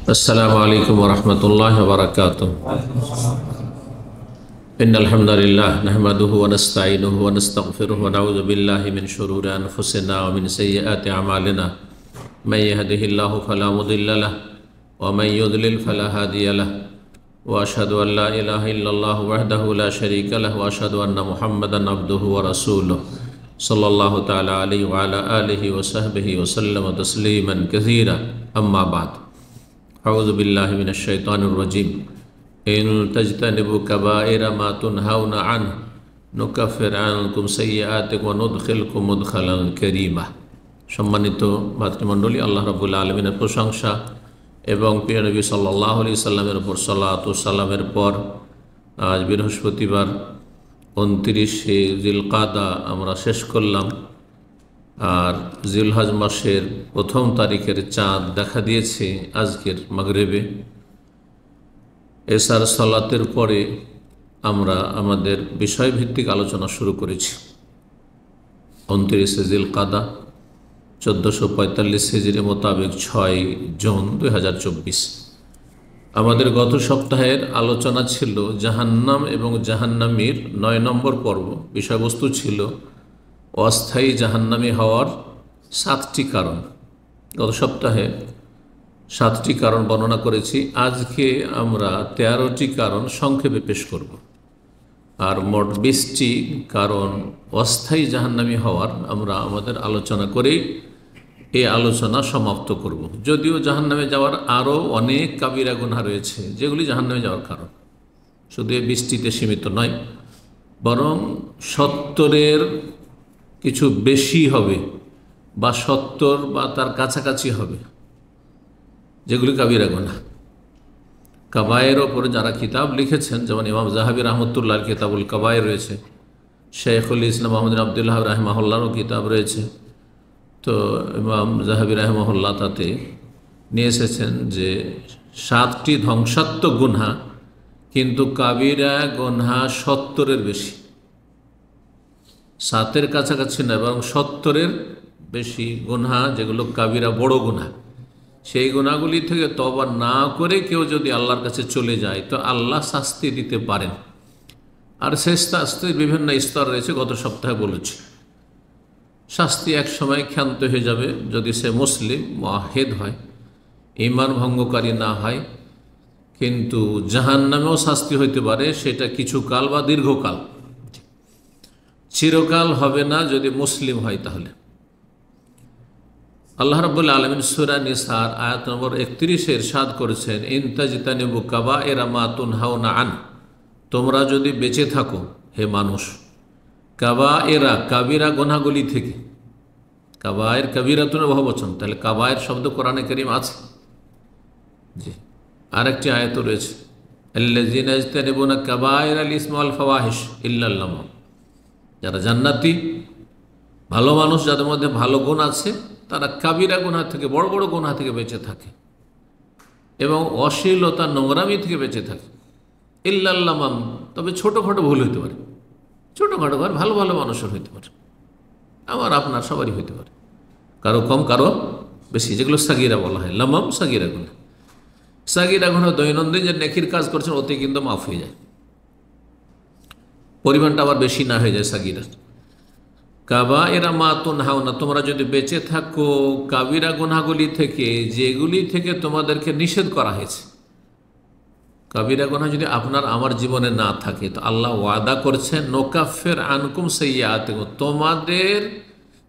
अस्सलामु अलैकुम वरहमतुल्लाहि वबरकातुह। इन्नल हम्दुलिल्लाह नहमदुहु व नस्तईनुहु व नस्तगफिरुहु व नऊज़ु बिल्लाहि मिन शुरूरि अनफुसिना व मिन सय्यिआति अमालिना। मन यहदिहिल्लाहु फला मुदिल्ल लहु व मन युद्लिल फला हादिय लहु व अशहदु अन ला इलाहा इल्लल्लाहु वहदहु ला शरीका लहु व अशहदु अन्न मुहम्मदन अब्दुहु व रसूलुहु सल्लल्लाहु तआला अलैहि व अला आलिहि व सहबिहि व सल्लम तस्लीमन कसीरा। अम्मा बाद, अऊज़ु बिल्लाहि मिनश शैतानिर रजीम। इन तज्तनिबु कबाइरा मा तुनहाउना अन्हु नुकफ्फिर अन्कुम सय्यिआतिकुम व नुदखिलकुम मुदखलन करीमा। सम्मानित मातृमंडলী, আল্লাহ রাব্বুল আলামিনের প্রশংসা এবং প্রিয় নবী সাল্লাল্লাহু আলাইহি সাল্লামের উপর সালাত ও সালামের পর আজ বৃহস্পতিবার 29শে জিলকাদা আমরা শেষ করলাম। আর জিলহজ মাসের প্রথম তারিখের চাঁদ দেখা দিয়েছে আজকের মাগরিবে। এশার সালাতের পরে আমরা আমাদের বিষয়ভিত্তিক আলোচনা শুরু করেছি। 29শে জিলকাদা 1445 হিজরি মোতাবেক 6 জুন 2024। আমাদের গত সপ্তাহের আলোচনা ছিল জাহান্নাম এবং জাহান্নামীর 9 নম্বর পর্ব। বিষয়বস্তু ছিল অস্থায়ী জাহান্নামী হওয়ার 7টি কারণ। গত সপ্তাহে 7টি কারণ বর্ণনা করেছি। আজকে আমরা 13টি কারণ সংক্ষেপে পেশ করব। আর মোট 20টি কারণ অস্থায়ী জাহান্নামী হওয়ার আমরা আমাদের আলোচনা করেই এই আলোচনা সমাপ্ত করব। যদিও জাহান্নামে যাওয়ার আরও অনেক কাবিরা গুনাহ রয়েছে যেগুলি জাহান্নামে যাওয়ার কারণ, শুধু এই 20টিতে সীমিত নয়, বরং 70-এর কিছু বেশি হবে বা 70 বা তার কাছাকাছি হবে যেগুলি কাবিরা গুনাহ। কাবায়ের ওপরে যারা কিতাব লিখেছেন, যেমন ইমাম জাহাবি রহমতুল্লাহর কিতাবুল কাবায়ের রয়েছে, শেখুল ইসলাম মোহাম্মদ আবদুল্লাহ রাহিমাহুল্লাহরও কিতাব রয়েছে। তো ইমাম জাহাবি রাহিমাহুল্লাহ তাতে নিয়ে এসেছেন যে 7টি ধ্বংসাত্মক গুনাহ, কিন্তু কাবিরা গুনাহ 70-এর বেশি। 7-এর কাছাকাছি না, এবং 70-এর বেশি গুনাহ যেগুলো কাবিরা বড় গুনাহ, সেই গুনাহগুলি থেকে তওবা না করে কেউ যদি আল্লাহর কাছে চলে যায় তো আল্লাহ শাস্তি দিতে পারেন। আর সেই শাস্তির বিভিন্ন স্তর রয়েছে, গত সপ্তাহে বলেছি। শাস্তি এক সময় ক্ষান্ত হয়ে যাবে যদি সে মুসলিম মুআহিদ হয়, ঈমান ভঙ্গকারী না হয়, কিন্তু জাহান্নামেও শাস্তি হইতে পারে, সেটা কিছু কাল বা দীর্ঘকাল, চিরকাল হবে না যদি মুসলিম হয়। তাহলে আল্লাহ রাব্বুল আলামিন সূরা নিসার আয়াত নম্বর 31-এ ইরশাদ করেছেন, ইন তাজতানিবু কাবাইরা মা তুনহাউনা আন, তোমরা যদি বেঁচে থাকো হে মানুষ কাবায়েরা কাবিরা গুনাহগুলি থেকে। কাবায়ের কাবিরাতুন বহুবচন, তাহলে কাবায়ের শব্দ কোরআনে কারীম আছে। জি, আরেকটি আয়াত রয়েছে, আল্লাযীনা ইয়াজতানিবুনা কাবায়িরাল ইসমি ওয়াল ফাওয়াহিশ ইল্লাল লাম। যারা জান্নাতি ভালো মানুষ, যাদের মধ্যে ভালো গুণ আছে, তারা কাবিরা গুনাহ থেকে, বড় বড় গুনাহ থেকে বেঁচে থাকে এবং অশ্লীলতা নোংরামি থেকে বেঁচে থাকে। ইল্লাল লাম, তবে ছোটোখাটো ভুল হইতে পারে, ছোটোখাটো ঘর ভালো ভালো মানুষের হইতে পারে, আমার আপনার সবারই হইতে পারে, কারো কম কারো বেশি, যেগুলো সাগিরা বলা হয়। লামাম সাগিরা গুনাহ। সাগিরা গুনাহ দৈনন্দিন যে নেকির কাজ করছেন ওতে কিন্তু মাফ হয়ে যায়, পরিমাণটা আবার বেশি না হয়ে যায় সাগিরা। কাবায়েরা মা তুনহাউনা, তোমরা যদি বেঁচে থাকো কাবিরা গুনাহগুলি থেকে, যেগুলি থেকে তোমাদেরকে নিষেধ করা হয়েছে। কাবিরা গুনাহ যদি আপনার আমার জীবনে না থাকে তো আল্লাহ ওয়াদা করছেন, নুকাফির আনকুম সাইয়্যাতিকুম, তোমাদের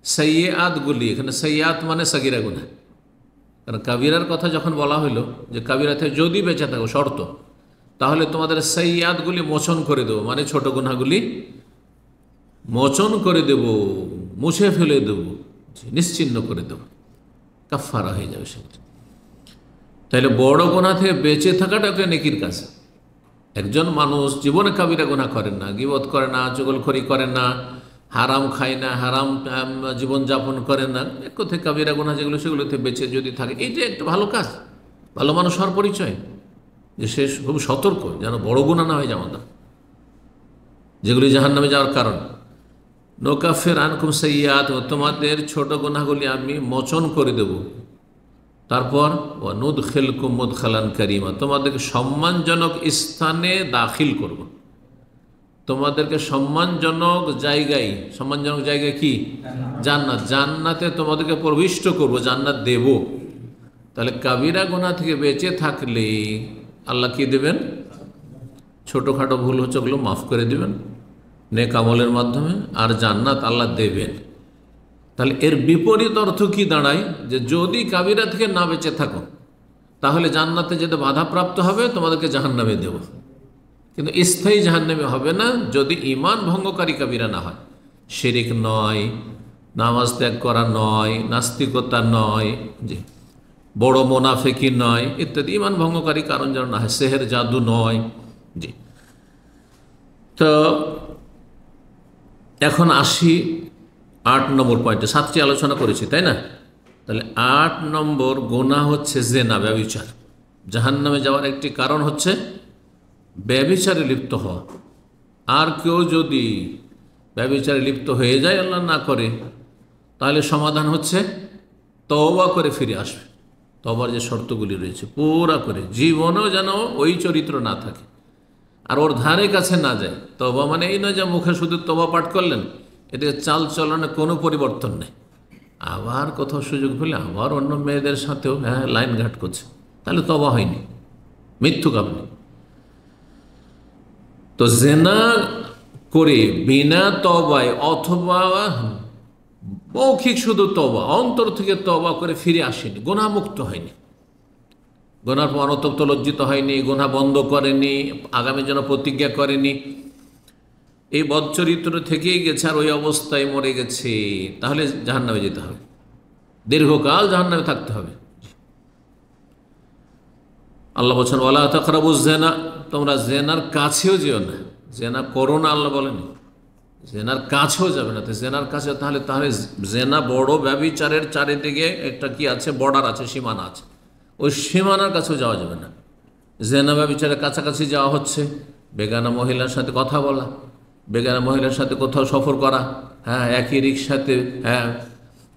সাইয়্যাতগুলি, এখানে সাইয়্যাত মানে সাগিরা গুনাহ। কারণ কাবিরার কথা যখন বলা হইল যে কাবিরা থেকে যদি বেঁচে থাকো, শর্ত, তাহলে তোমাদের সাইয়্যাতগুলি মোচন করে দেবো, মানে ছোট গুনাহগুলি মোচন করে দেব, মুছে ফেলে দেব, নিশ্চিহ্ন করে দেব, কাফারা হয়ে যাবে সেটা। তাহলে বড় গুনাহ থেকে বেঁচে থাকাটা একটা নেকির কাজ। একজন মানুষ জীবনে কাবিরা গুনাহ করেন না, গীবত করে না, চুগলখড়ি করেন না, হারাম খায় না, হারাম জীবনযাপন করেন না, এক কথায় কাবিরা গুনাহ যেগুলো সেগুলোতে বেঁচে যদি থাকে, এইটা একটা ভালো কাজ, ভালো মানুষ হওয়ার পরিচয়, যে সে খুব সতর্ক যেন বড় গুনাহ না হয়ে যায় আমাদের, যেগুলি জাহান্নামে যাওয়ার কারণ। নুকাফির আনকুম সাইয়্যাতিকুম, তোমাদের ছোট গুনাহগুলি আমি মোচন করে দেব, তারপর ওয়ানুদখিলকুম মুদখালান কারীমা, তোমাদেরকে সম্মানজনক স্থানে দাখিল করব। তোমাদেরকে সম্মানজনক জায়গায়, সম্মানজনক জায়গায় কি? জান্নাত। জান্নাতে তোমাদেরকে প্রবিষ্ট করব, জান্নাত দেব। তাহলে কাবিরা গুনাহ থেকে বেঁচে থাকলে আল্লাহ কি দেবেন? ছোটোখাটো ভুল হচ্ছে ওগুলো মাফ করে দেবেন নেক আমলের মাধ্যমে, আর জান্নাত আল্লাহ দেবেন। তাহলে এর বিপরীত অর্থ কি দাঁড়ায়? যে যদি কাবিরা থেকে না বেঁচে থাকো তাহলে জান্নাতে যেতে বাধাপ্রাপ্ত হবে, তোমাদেরকে জাহান্নামে দেব। কিন্তু স্থায়ী জাহান্নামে হবে না যদি ঈমান ভঙ্গকারী কাবিরা না হয়। শিরিক নয়, নামাজ ত্যাগ করা নয়, নাস্তিকতা নয়, জি, বড় মোনাফেকি নয় ইত্যাদি ঈমান ভঙ্গকারী কারণ যেন না হয়, সেহের জাদু নয়। জি, তো এখন আসি 8 নম্বর পয়েন্টে। 7টি আলোচনা করেছি, তাই না? তাহলে 8 নম্বর গুনাহ হচ্ছে জিনা, ব্যভিচার। জাহান্নামে যাওয়ার একটি কারণ হচ্ছে ব্যভিচারে লিপ্ত হওয়া। আর কেউ যদি ব্যভিচারে লিপ্ত হয়ে যায়, আল্লাহ না করে, তাহলে সমাধান হচ্ছে তওবা করে ফিরে আসবে। তওবার যে শর্তগুলি রয়েছে পুরা করে, জীবনেও যেন ওই চরিত্র না থাকে আর ওর ধারে কাছে না যায়। তওবা মানে এই নয় যে মুখে শুধু তওবা পাঠ করলেন, এতে চাল চলনে কোনো পরিবর্তন নেই। আবার কোথাও সুযোগ পেলে আবার অন্য মেয়েদের সাথেও লাইন ঘাট করছে, তাহলে তওবা হয়নি, মিথ্যুক আপনি। তো জেনা করে বিনা তওবায় অথবা মৌখিক শুধু তওবা, অন্তর থেকে তওবা করে ফিরে আসেনি, গুনাহমুক্ত হয়নি, গুনার পর অনতপ্ত লজ্জিত হয়নি, গুনাহ বন্ধ করেনি, আগামী যেন প্রতিজ্ঞা করেনি, এই বদচরিত্র থেকেই গেছে আর ওই অবস্থায় মরে গেছে, তাহলে জাহান্নামে যেতে হবে, দীর্ঘকাল জাহান্নামে থাকতে হবে। আল্লাহ বলছেন ওয়ালা তাকরাবুজ জিনা, তোমরা জেনার কাছেও যেও না। জেনা করো না আল্লাহ বলেনি, জেনার কাছেও যাবে না। তো জেনার কাছে তাহলে জেনা বড় ব্যভিচারের চারিদিকে একটা কি আছে, বর্ডার আছে, সীমানা আছে, ওই সীমানার কাছেও যাওয়া যাবে না। জেনা ব্যভিচারের কাছাকাছি যাওয়া হচ্ছে বেগানা মহিলার সাথে কথা বলা, বেগানা মহিলার সাথে কোথাও সফর করা, একই রিক্সাতে,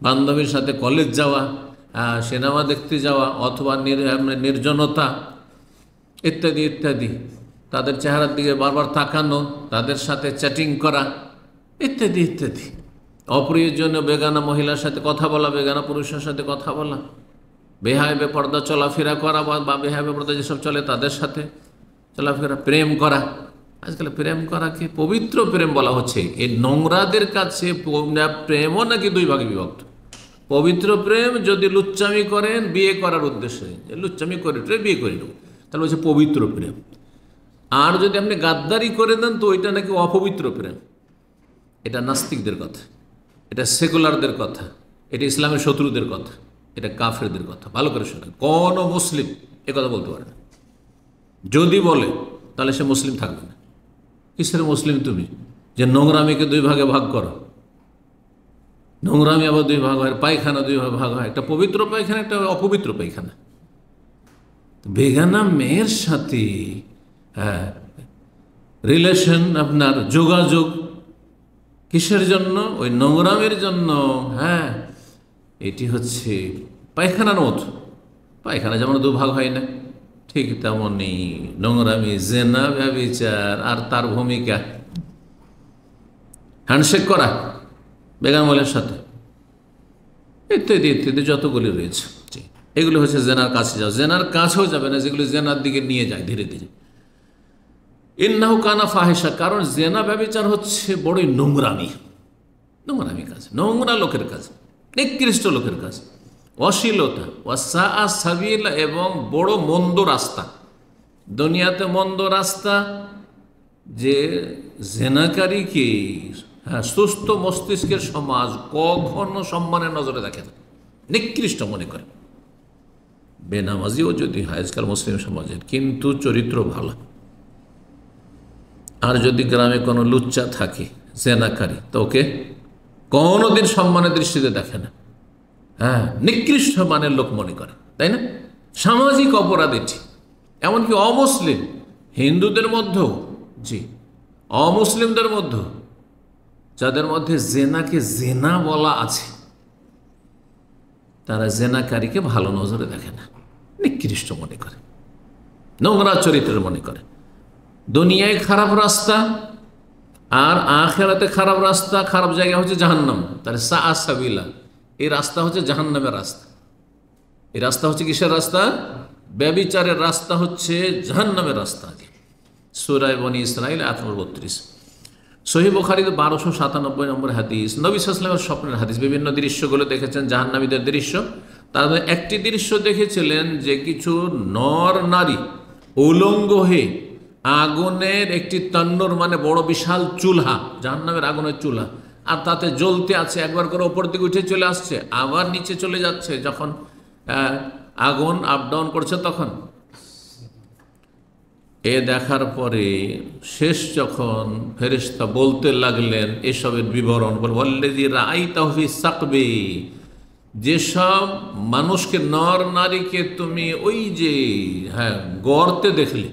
বান্ধবীর সাথে কলেজ যাওয়া, সিনেমা দেখতে যাওয়া, অথবা নির্জনতা ইত্যাদি ইত্যাদি, তাদের চেহারার দিকে বারবার তাকানো, তাদের সাথে চ্যাটিং করা ইত্যাদি ইত্যাদি। অপ্রয়োজনীয় বেগানা মহিলার সাথে কথা বলা, বেগানা পুরুষের সাথে কথা বলা, বেহায় বেপর্দা চলাফেরা করা বা বেহায় বেপর্দা যেসব চলে তাদের সাথে চলাফেরা, প্রেম করা। আজকাল প্রেম করাকে পবিত্র প্রেম বলা হচ্ছে। এই নোংরাদের কাছে প্রেমও নাকি 2 ভাগে বিভক্ত। পবিত্র প্রেম যদি লুচ্চামি করেন বিয়ে করার উদ্দেশ্যে, লুচ্চামি করে বিয়ে করে নেব, তাহলে হচ্ছে পবিত্র প্রেম। আর যদি আপনি গাদ্দারি করে দেন তো ওইটা নাকি অপবিত্র প্রেম। এটা নাস্তিকদের কথা, এটা সেকুলারদের কথা, এটা ইসলামের শত্রুদের কথা, এটা কাফেরদের কথা। ভালো করে শোনেন, কোন মুসলিম এ কথা বলতে পারে না। যদি বলে তাহলে সে মুসলিম থাকবে না। কিসের মুসলিম তুমি যে নোংরামিকে 2 ভাগে ভাগ করো? নোংরামি আবার 2 ভাগ হয়, পায়খানা 2 ভাগ হয়, একটা পবিত্র পায়খানা, একটা অপবিত্র পায়খানা। বেগানা মেয়ের সাথে রিলেশন, আপনার যোগাযোগ কিসের জন্য? ওই নোংরামের জন্য। এটি হচ্ছে পায়খানার মতো। পায়খানা যেমন 2 ভাগ হয় না, ঠিক তেমনই নোংরামি, জেনা, ব্যভিচার আর তার ভূমিকা হ্যান্ডশেক করা বেগানা মহিলার সাথে ইত্যাদি ইত্যাদি যতগুলি রয়েছে, এগুলো হচ্ছে জেনার কাছে যাও। জেনার কাছেও যাবে না যেগুলো জেনার দিকে নিয়ে যায় ধীরে ধীরে। ইন্নাহু কানা ফাহিশা, কারণ জেনা ব্যভিচার হচ্ছে বড়ই নোংরামি, নোংরামি কাজ, নোংরা লোকের কাজ, নিকৃষ্ট লোকের কাজ, অশ্লীলতা, ওয়াসা সাবিল, এবং বড় মন্দ রাস্তা। দুনিয়াতে মন্দ রাস্তা যে জেনাকারীকে সুস্থ মস্তিষ্কের সমাজ কখনো সম্মানের নজরে দেখে না, নিকৃষ্ট মনে করে। বেনামাজিও যদি হয় আজকাল মুসলিম সমাজের, কিন্তু চরিত্র ভালো। আর যদি গ্রামে কোনো লুচ্চা থাকে জেনাকারী, তো ওকে কোনোদিন সম্মানের দৃষ্টিতে দেখে না, নিকৃষ্ট মানের লোক মনে করে, তাই না? সামাজিক অপরাধ এটি। এমনকি অমুসলিম হিন্দুদের মধ্যেও, অমুসলিমদের মধ্যেও যাদের মধ্যে জেনাকে জেনা বলা আছে, তারা জেনাকারীকে ভালো নজরে দেখে না, নিকৃষ্ট মনে করে, নোংরা চরিত্রের মনে করে। দুনিয়ায় খারাপ রাস্তা আর আখিরাতে খারাপ রাস্তা, খারাপ জায়গা হচ্ছে জাহান্নাম। তাহলে সাআ সাবিলা, এই রাস্তা হচ্ছে জাহান্নামের রাস্তা। এই রাস্তা হচ্ছে কিসের রাস্তা? ব্যভিচারের রাস্তা হচ্ছে জাহান্নামের রাস্তা। সূরা বনী ইসরাঈল আয়াত নম্বর 32। সহিহ বুখারীতে 1297 নম্বর হাদিস, নবী সাল্লাল্লাহু আলাইহি ওয়াসাল্লামের স্বপ্নের হাদিস। বিভিন্ন দৃশ্যগুলো দেখেছেন, জাহান্নামীদের দৃশ্য। তার মধ্যে একটি দৃশ্য দেখেছিলেন যে কিছু নর নারী উলঙ্গ হয়ে আগুনের একটি তন্নুর, মানে বড় বিশাল চুলহা, জাহান্নামের আগুনের চুলহা, আর তাতে জ্বলতে আছে। একবার করে ওপর দিকে উঠে চলে আসছে, আবার নিচে চলে যাচ্ছে। যখন আগুন আপ ডাউন করছে তখন এ দেখার পরে শেষ যখন ফেরেশতা বলতে লাগলেন এসবের বিবরণ, বললেজি রাআইতাহু ফি সাকবি, যেসব মানুষকে, নর নারীকে তুমি ওই যে গর্তে দেখলে,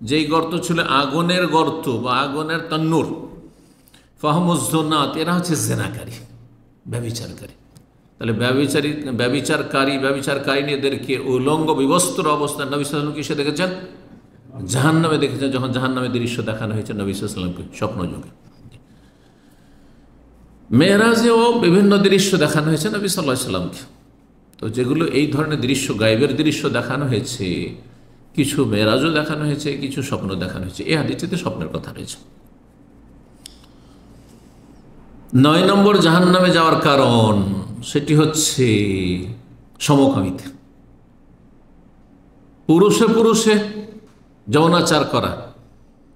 যেই গর্ত ছিল আগুনের গর্ত বা আগুনের তন্নুর, ফাহমুজ্জুনাত, এরা হচ্ছে জেনাকারী, ব্যভিচারকারী। তাহলে ব্যভিচারকারীদেরকে উলঙ্গ বিবস্ত্র অবস্থায় নবী সাল্লাল্লাহু আলাইহি ওয়াসাল্লাম কিসে দেখেছেন? জাহান্নামে দেখেছেন। যখন জাহান্নামের দৃশ্য দেখানো হয়েছে নবী সাল্লাল্লাহু আলাইহি ওয়াসাল্লামকে স্বপ্নযোগে। মেরাজেও বিভিন্ন দৃশ্য দেখানো হয়েছে নবী সাল্লাল্লাহু আলাইহি ওয়াসাল্লামকে। তো যেগুলো এই ধরনের দৃশ্য, গায়েবের দৃশ্য দেখানো হয়েছে, কিছু মেরাজও দেখানো হয়েছে, কিছু স্বপ্ন দেখানো হয়েছে। এই হাদিসটিতে স্বপ্নের কথা রয়েছে। 9 নম্বর জাহান্নামে যাওয়ার কারণ, সেটি হচ্ছে সমকামিতা। পুরুষে পুরুষে যৌনাচার করা,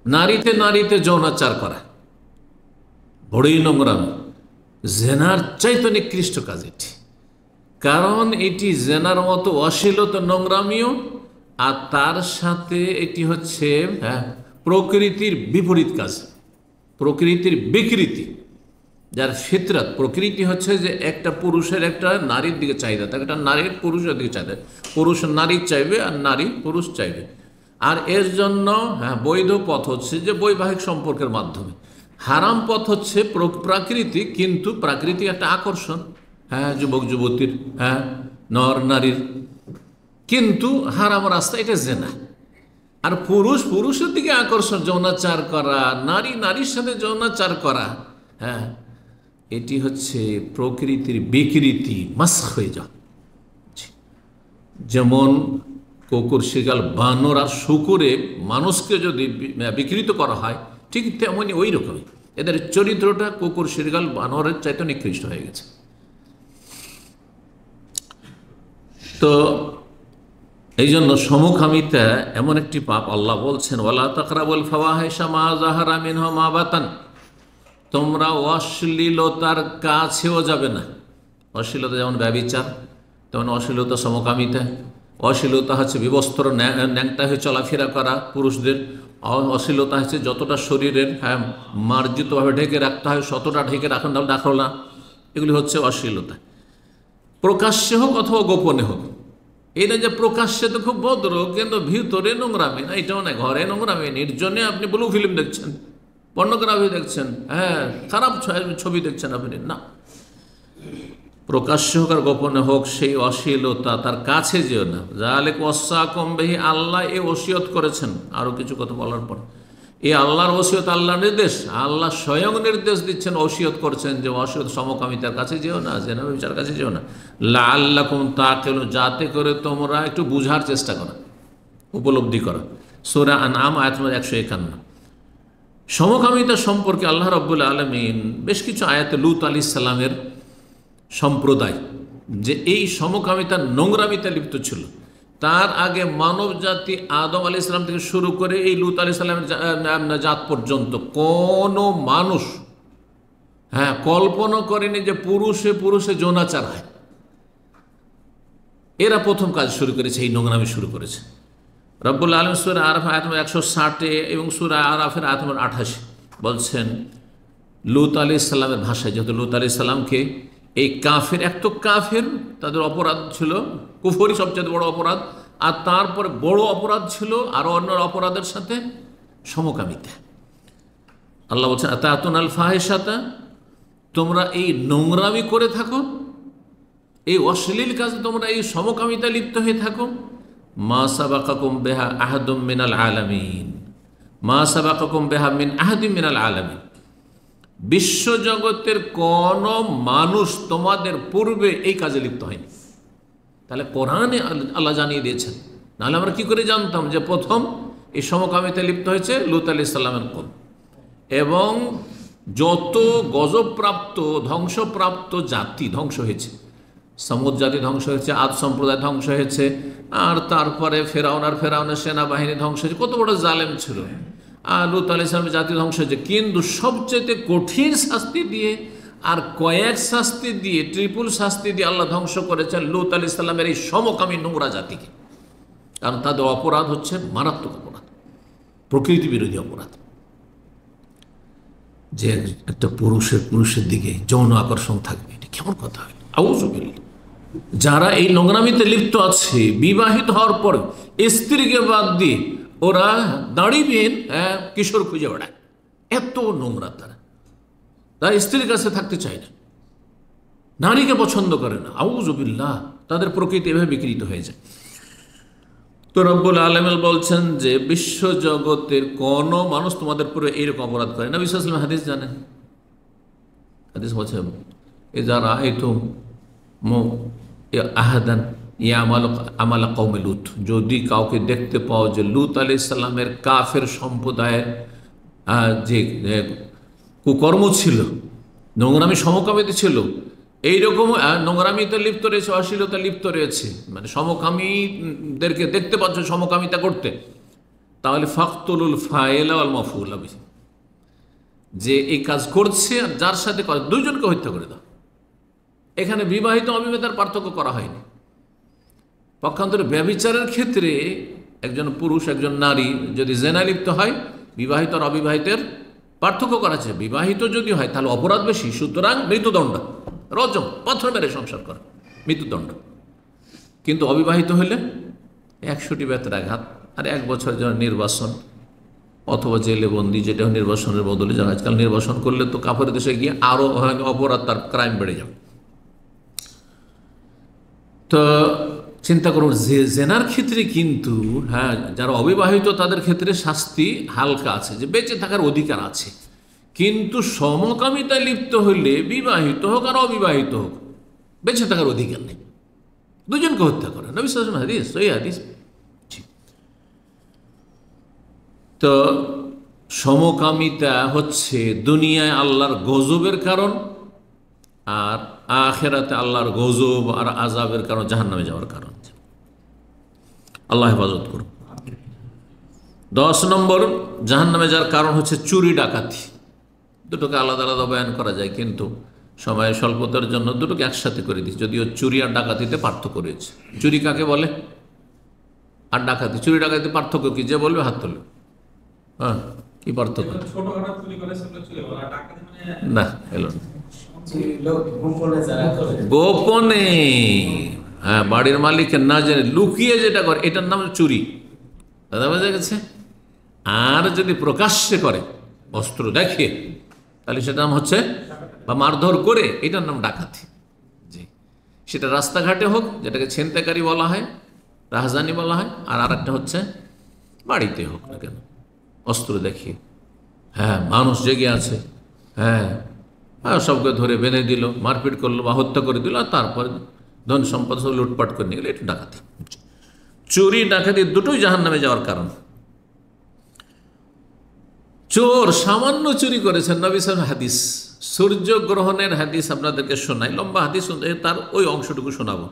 নারীতে নারীতে যৌনাচার করা বড়ই নোংরামি, জেনার চাইতে নিকৃষ্ট কাজ এটি। কারণ এটি জেনার মতো অশ্লীলতা, নোংরামিও, আর তার সাথে এটি হচ্ছে প্রকৃতির বিপরীত কাজ, প্রকৃতির বিকৃতি। যার ফিতরাত, প্রকৃতি হচ্ছে যে একটা পুরুষের একটা নারীর দিকে চাহিদা থাকে, একটা নারীর পুরুষের দিকে চাহিদা, পুরুষ নারী চাইবে আর নারী পুরুষ চাইবে। আর এর জন্য বৈধ পথ হচ্ছে যে বৈবাহিক সম্পর্কের মাধ্যমে। হারাম পথ হচ্ছে প্রাকৃতিক, কিন্তু প্রাকৃতিক একটা আকর্ষণ, যুবক যুবতীর, নর নারীর, কিন্তু হারাম রাস্তা, এটা জেনা। আর পুরুষ পুরুষের দিকে আকর্ষণ, যৌনাচার করা, নারী নারীর সাথে যৌনাচার করা, এটি হচ্ছে প্রকৃতির বিকৃতি, মাস্ক হয়ে যাওয়া। যেমন কুকুর, শিয়াল, বানর আর শুকুরে মানুষকে যদি বিকৃত করা হয়, ঠিক তেমনি ওই রকমই এদের চরিত্রটা কুকুর, শিয়াল, বানরের চাইতে নিকৃষ্ট হয়ে গেছে। তো এই জন্য সমকামিতা এমন একটি পাপ, আল্লাহ বলছেন ওয়ালা তাকরাবুল ফাওয়াহিশা মা যাহারা মিনহা মা বাতান, তোমরা অশ্লীলতার কাছেও যাবে না। অশ্লীলতা যেমন ব্যভিচার, তেমন অশ্লীলতা সমকামিতা। অশ্লীলতা হচ্ছে বিবস্ত্র, ন্যাংটা হয়ে চলাফেরা করা পুরুষদের। অশ্লীলতা হচ্ছে যতটা শরীরের মার্জিতভাবে ঢেকে রাখতে হয় ততটা ঢেকে রাখো না, এগুলি হচ্ছে অশ্লীলতা। প্রকাশ্যে হোক অথবা গোপনে হোক। এই না যে প্রকাশ্যে তো খুব ভদ্র, কিন্তু ভিতরে নোংরামি না, এটাও না। ঘরে নোংরামি, নির্জনে আপনি ব্লু ফিল্ম দেখছেন, পর্নোগ্রাফি দেখছেন, খারাপ ছবি দেখছেন আপনি, না। প্রকাশ্য হোক আর গোপনে হোক, সেই অশ্লীলতা তার কাছে যেও না। যালিক ওয়াসাকুম বিহি, আল্লাহ এ ওসিয়ত করেছেন। আরও কিছু কথা বলার পর এই আল্লাহর ওসিয়ত, আল্লাহর নির্দেশ, আল্লাহ স্বয়ং নির্দেশ দিচ্ছেন, ওসিয়ত করছেন যে অসিয়ত সমকামিতার কাছে যেও না, জেনা ব্যভিচার কাছে যেও না। লাআল্লাকুম তাকিলুন, যাতে করে তোমরা একটু বুঝার চেষ্টা করো, উপলব্ধি করো। সূরা আনআম আয়াত নম্বর 151। সমকামিতা সম্পর্কে আল্লাহ রাব্বুল আলামিন বেশ কিছু আয়াতে লূত আলাইহিস সালামের সম্প্রদায় যে এই সমকামিতা, নোংরামিতা লিপ্ত ছিল, তার আগে মানব জাতি আদম আলাইহিস সালাম থেকে শুরু করে এই লূত আলাইহিস সালামের জাত পর্যন্ত কোনো মানুষ কল্পনা করেনি যে পুরুষে পুরুষে যৌনাচার হয়। এরা প্রথম কাজ শুরু করেছে, এই নোংরামি শুরু করেছে। রব্বুল আলামিন সূরা আরাফ আয়াত নম্বর 160 এবং সূরা আরাফের আয়াত নম্বর 28 বলছেন, লূত আলাইহিস সালামের ভাষায়, যেহেতু লূত আলাইহিস সালামকে এই কাফের, এক তো কাফের, তাদের অপরাধ ছিল কুফরি সবচেয়ে বড় অপরাধ, আর তারপরে বড় অপরাধ ছিল আরও অন্য অপরাধের সাথে সমকামিতা। আল্লাহ বলছেন আতাতুনাল ফাহিশাতা, তোমরা এই নোংরামি করে থাকো। এই অশ্লীল কাজে তোমরা এই সমকামিতা লিপ্ত হয়ে থাকো, মা সাবাকাকুম বিহা আহাদুম মিনাল আলামিন, মা সাবাকাকুম বিহা মিন আহাদিম মিনাল আলামিন, বিশ্বজগতের কোন মানুষ তোমাদের পূর্বে এই কাজে লিপ্ত হয়নি। তাহলে কোরআনে আল্লাহ জানিয়ে দিয়েছেন, নাহলে আমরা কি করে জানতাম যে প্রথম এই সমকামিতে লিপ্ত হয়েছে লূত আলাইহিস সালামের কওম, এবং যত গজবপ্রাপ্ত ধ্বংসপ্রাপ্ত জাতি ধ্বংস হয়েছে, সমুদ জাতি ধ্বংস হয়েছে, আদ সম্প্রদায় ধ্বংস হয়েছে, আর তারপরে ফেরাউনের সেনাবাহিনী ধ্বংস হয়েছে, কত বড় জালেম ছিল। আর লূত আলাইহিস সালামের জাতি ধ্বংস হয়েছে, কিন্তু সবচেয়ে কঠিন শাস্তি দিয়ে আর কয়েক শাস্তি দিয়ে, ট্রিপল শাস্তি দিয়ে আল্লাহ ধ্বংস করেছেন লূত আলাইহিস সালামের এই সমকামী নোংরা জাতিকে। কারণ তাদের অপরাধ হচ্ছে মারাত্মক অপরাধ, প্রকৃতি বিরোধী অপরাধ। যে একটা পুরুষের দিকে যৌন আকর্ষণ থাকবে, এটা কেমন কথা হয়? আউযুবিল্লাহ। যারা এই নোংরামিতে লিপ্ত আছে, বিবাহিত হওয়ার পর স্ত্রীকে বাদ দিয়ে ওরা দাঁড়িবেন কিশোর খুঁজে বেড়ায়, এত নোংরা তারা স্ত্রীর কাছে থাকতে চায় না, নারীকে পছন্দ করে না। আউযুবিল্লাহ, তাদের প্রকৃতি এভাবে বিকৃত হয়ে যায়। তো রব্বুল আলামিন বলছেন যে বিশ্বজগতের কোন মানুষ তোমাদের পুরো এইরকম অপরাধ করে না। নবী সাল্লাল্লাহু আলাইহি ওয়াসাল্লাম হাদিস জানেন, হাদিস বলছে ইযা রাআইতুম আহাদান আমালা কওমে লূত, যদি কাউকে দেখতে পাও যে লূত আলাইহিস সালামের কাফের সম্প্রদায়ের যে কুকর্ম ছিল, নোংরামি সমকামিতা ছিল, এইরকম নোংরামিতে লিপ্ত রয়েছে, অশ্লীলতা লিপ্ত রয়েছে, মানে সমকামীদেরকে দেখতে পাচ্ছ সমকামিতা করতে, তাহলে ফাকতুলুল ফাইলা ওয়াল মাফউল বিহি, যে এই কাজ করছে আর যার সাথে করে দুইজনকে হত্যা করে দাও। এখানে বিবাহিত অবিবাহিতার পার্থক্য করা হয়নি। পক্ষান্তরে ব্যভিচারের ক্ষেত্রে একজন পুরুষ একজন নারী যদি জেনা লিপ্ত হয়, বিবাহিত আর অবিবাহিতের পার্থক্য করা আছে। বিবাহিত যদি হয় তাহলে অপরাধ বেশি, সুতরাং মৃত্যুদণ্ড, রজম, পাথর মেরে সংসার করা, মৃত্যুদণ্ড। কিন্তু অবিবাহিত হলে 100টি বেত্রাঘাত আর 1 বছর যেন নির্বাসন অথবা জেলে বন্দি, যেটা নির্বাসনের বদলে যারা আজকাল নির্বাসন করলে তো কাফের দেশে গিয়ে আরও অপরাধ, তার ক্রাইম বেড়ে যাবে। তো চিন্তা করুন, জেনার ক্ষেত্রে কিন্তু যারা অবিবাহিত তাদের ক্ষেত্রে শাস্তি হালকা আছে, যে বেঁচে থাকার অধিকার আছে। কিন্তু সমকামিতায় লিপ্ত হলে বিবাহিত হোক আর অবিবাহিত হোক বেঁচে থাকার অধিকার নেই, দুজনকে হত্যা করে। নবী সাল্লাল্লাহু আলাইহি ওয়াসাল্লাম হাদিস, সহিহ হাদিস। তো সমকামিতা হচ্ছে দুনিয়ায় আল্লাহর গজবের কারণ, আর আখিরাতে আল্লাহর গজব আর আযাবের কারণ, জাহান্নামে যাওয়ার কারণ। আল্লাহ হেফাজত করুন। 10 নম্বর জাহান্নামে যাওয়ার কারণ হচ্ছে চুরি ডাকাতি। দুটোকে আলাদা আলাদা বয়ান করা যায়, কিন্তু সময়ের স্বল্পতার জন্য দুটোকে একসাথে করে দিচ্ছি, যদিও চুরি আর ডাকাতিতে পার্থক্য রয়েছে। চুরি কাকে বলে আর ডাকাতি, চুরি ডাকাতিতে পার্থক্য কি? যে বলবে হাত তুলবে। কি পার্থক্য? না, এলো গোপনে, বাড়ির মালিকের না জেনে লুকিয়ে যেটা করে এটার নাম চুরি, দাদা বোঝা গেছে। আর যদি প্রকাশ্যে করে অস্ত্র দেখিয়ে, তাহলে সেটার নাম হচ্ছে, বা মারধর করে, এটার নাম ডাকাতি। জি, সেটা রাস্তাঘাটে হোক, যেটাকে ছিনতাইকারী বলা হয়, রাহাজানি বলা হয়, আর আরেকটা হচ্ছে বাড়িতে হোক না কেন, অস্ত্র দেখিয়ে। মানুষ জেগে আছে, সবকে ধরে বেঁধে দিল, মারপিট করলো বা হত্যা করে দিল, আর তারপরে ধন সম্পদ সব লুটপাট করে নিয়ে গেলে, এটা ডাকাতি। চুরি ডাকাতি দুটোই জাহান্নামে যাওয়ার কারণ। চোর সামান্য চুরি করেছেন, নবী সাল্লাল্লাহু হাদিস, সূর্যগ্রহণের হাদিস আপনাদেরকে শোনাই, লম্বা হাদিস, তার ওই অংশটুকু শোনাবো।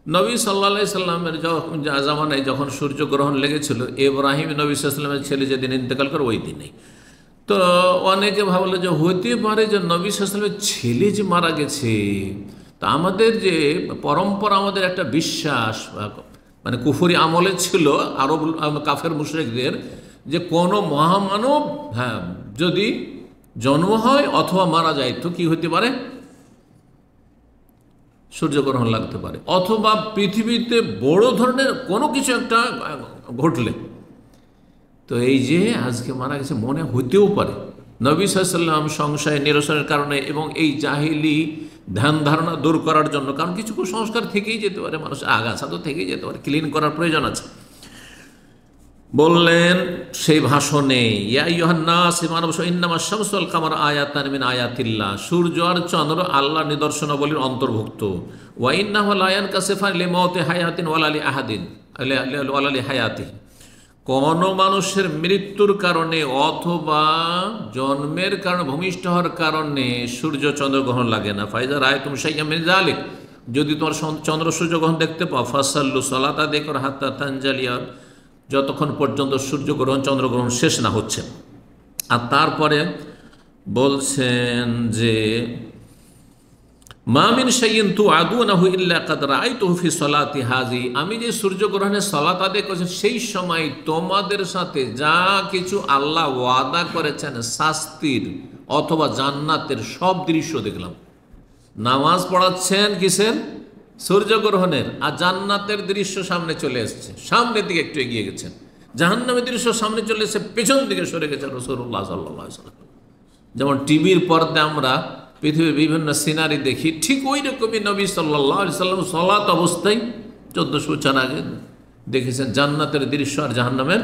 নবী সাল্লাল্লাহু আলাইহি সাল্লামের জামানায় যখন সূর্যগ্রহণ লেগেছিল, ইব্রাহিম নবী সাল্লাল্লাহু আলাইহি সাল্লামের ছেলে যেদিন ইন্তেকাল করে ওই দিনেই। তো অনেকে ভাবলো যে হতে পারে যে নবী সাল্লাল্লাহু আলাইহি সাল্লামের ছেলে যে মারা গেছে। তা আমাদের যে পরম্পরা, আমাদের একটা বিশ্বাস, মানে কুফরি আমলে ছিল আরব কাফের মুশরিকদের, যে কোনো মহামানব যদি জন্ম হয় অথবা মারা যায় তো কি হতে পারে, সূর্যগ্রহণ লাগতে পারে, অথবা পৃথিবীতে বড় ধরনের কোনো কিছু একটা ঘটলে। তো এই যে আজকে মারা গেছে, মনে হতেও পারে নবী সাল্লাল্লাহু আলাইহি ওয়াসাল্লাম সংশয় নিরসনের কারণে এবং এই জাহিলি ধ্যান ধারণা দূর করার জন্য, কারণ কিছু কুসংস্কার থেকেই যেতে পারে, মানুষ আগাছা তো থেকেই যেতে পারে, ক্লিন করার প্রয়োজন আছে। বললেন সেই ভাষণে, ইয়া আইয়ুহান নাস মানব ইন্নামা শামসু ওয়াল কামার আয়াতান মিন আয়াতিল্লাহ, সূর্য আর চন্দ্র আল্লাহর নিদর্শনাবলীর অন্তর্ভুক্ত। ওয়া ইন্নাহু লা ইয়ানকাসিফান লিমাউতি হায়াতিন ওয়ালা লি আহাদিন ওয়ালা লি হায়াতিহি, কোন মানুষের মৃত্যুর কারণে অথবা জন্মের কারণে, ভূমিষ্ঠ হওয়ার কারণে সূর্য চন্দ্রগ্রহণ লাগে না। ফাইজা রাআইতুম শাইআম মিন যালিক, যদি তোমার চন্দ্র সূর্যগ্রহণ দেখতে পাও, ফাসাল্লু সালাত আদায় করো হাত্তা তানজালিয়া, যতক্ষণ পর্যন্ত সূর্যগ্রহণ চন্দ্রগ্রহণ শেষ না হচ্ছে। আর তারপরে বলছেন যে মা মিন শাইইন তুআদুনাহু ইল্লা কাদ রাআইতুহু ফি সালাতি হাযি, আমি যে সূর্যগ্রহণের সালাত আদায় করেছি সেই সময় তোমাদের সাথে যা কিছু আল্লাহ ওয়াদা করেছেন শাস্তির অথবা জান্নাতের সব দৃশ্য দেখলাম। নামাজ পড়াচ্ছেন কিসের? সূর্যগ্রহণের, আর জান্নাতের দৃশ্য সামনে চলে এসছে, সামনের দিকে একটু এগিয়ে গেছেন। জাহান্নামের দৃশ্য সামনে চলে এসে পেছন দিকে সরে গেছেন রাসূলুল্লাহ সাল্লাল্লাহু আলাইহি ওয়াসাল্লাম। যেমন টিভির পর্দায় আমরা পৃথিবীর বিভিন্ন সিনারি দেখি, ঠিক ওই রকমই নবী সাল্লাল্লাহু আলাইহি ওয়াসাল্লাম সালাত অবস্থায় 1400 বছর আগে দেখেছেন জান্নাতের দৃশ্য আর জাহান্নামের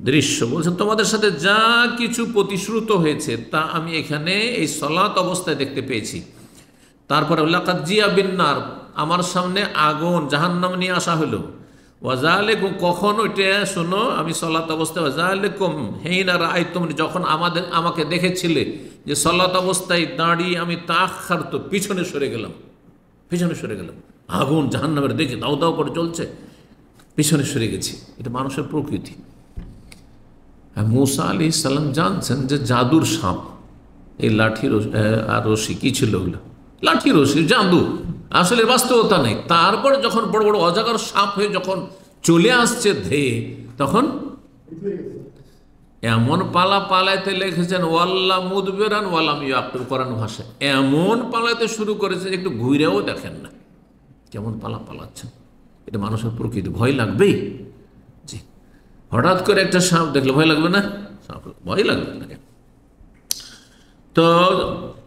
দৃশ্য। বলছেন তোমাদের সাথে যা কিছু প্রতিশ্রুত হয়েছে তা আমি এখানে এই সালাত অবস্থায় দেখতে পেয়েছি। তারপরে লাকাদ জিয়া বিন্নার, আমার সামনে আগুন জাহান্নাম নিয়ে আসা হলো। ওয়াজালেকুম, কখন ওইটা শোনো, আমি সালাত অবস্থায়, ওয়াজালেকুম হেইনা রাআইতুম, যখন আমাকে দেখেছিলে যে সালাত অবস্থায় দাঁড়িয়ে আমি তাখারত, পিছনে সরে গেলাম, আগুন জাহান্নামের দেখে দাউ দাউ করে জ্বলছে, পিছনে সরে গেছি। এটা মানুষের প্রকৃতি। মূসা আলাইহিস সালাম জানছেন যে জাদুর সাপ, এই লাঠি আর রশি কি ছিল ওগুলো, লাঠি রশি জাদু, আসলে বাস্তবতা নেই। তারপরে যখন বড় বড় অজাগর সাপ হয়ে যখন চলে আসছে ধেয়ে, তখন এমন পালা পালাইতে লেগেছেন, ওয়াল্লা মুদবিরান ওয়ালাম ইয়াক্তুব, কোরআন ভাষায় এমন পালাইতে শুরু করেছে একটু ঘুরেও দেখেন না কেমন পালা পালাচ্ছেন। এটা মানুষের প্রকৃতি, ভয় লাগবেই। জি, হঠাৎ করে একটা সাপ দেখলে ভয় লাগবে না? সাপ ভয় লাগবে না। তো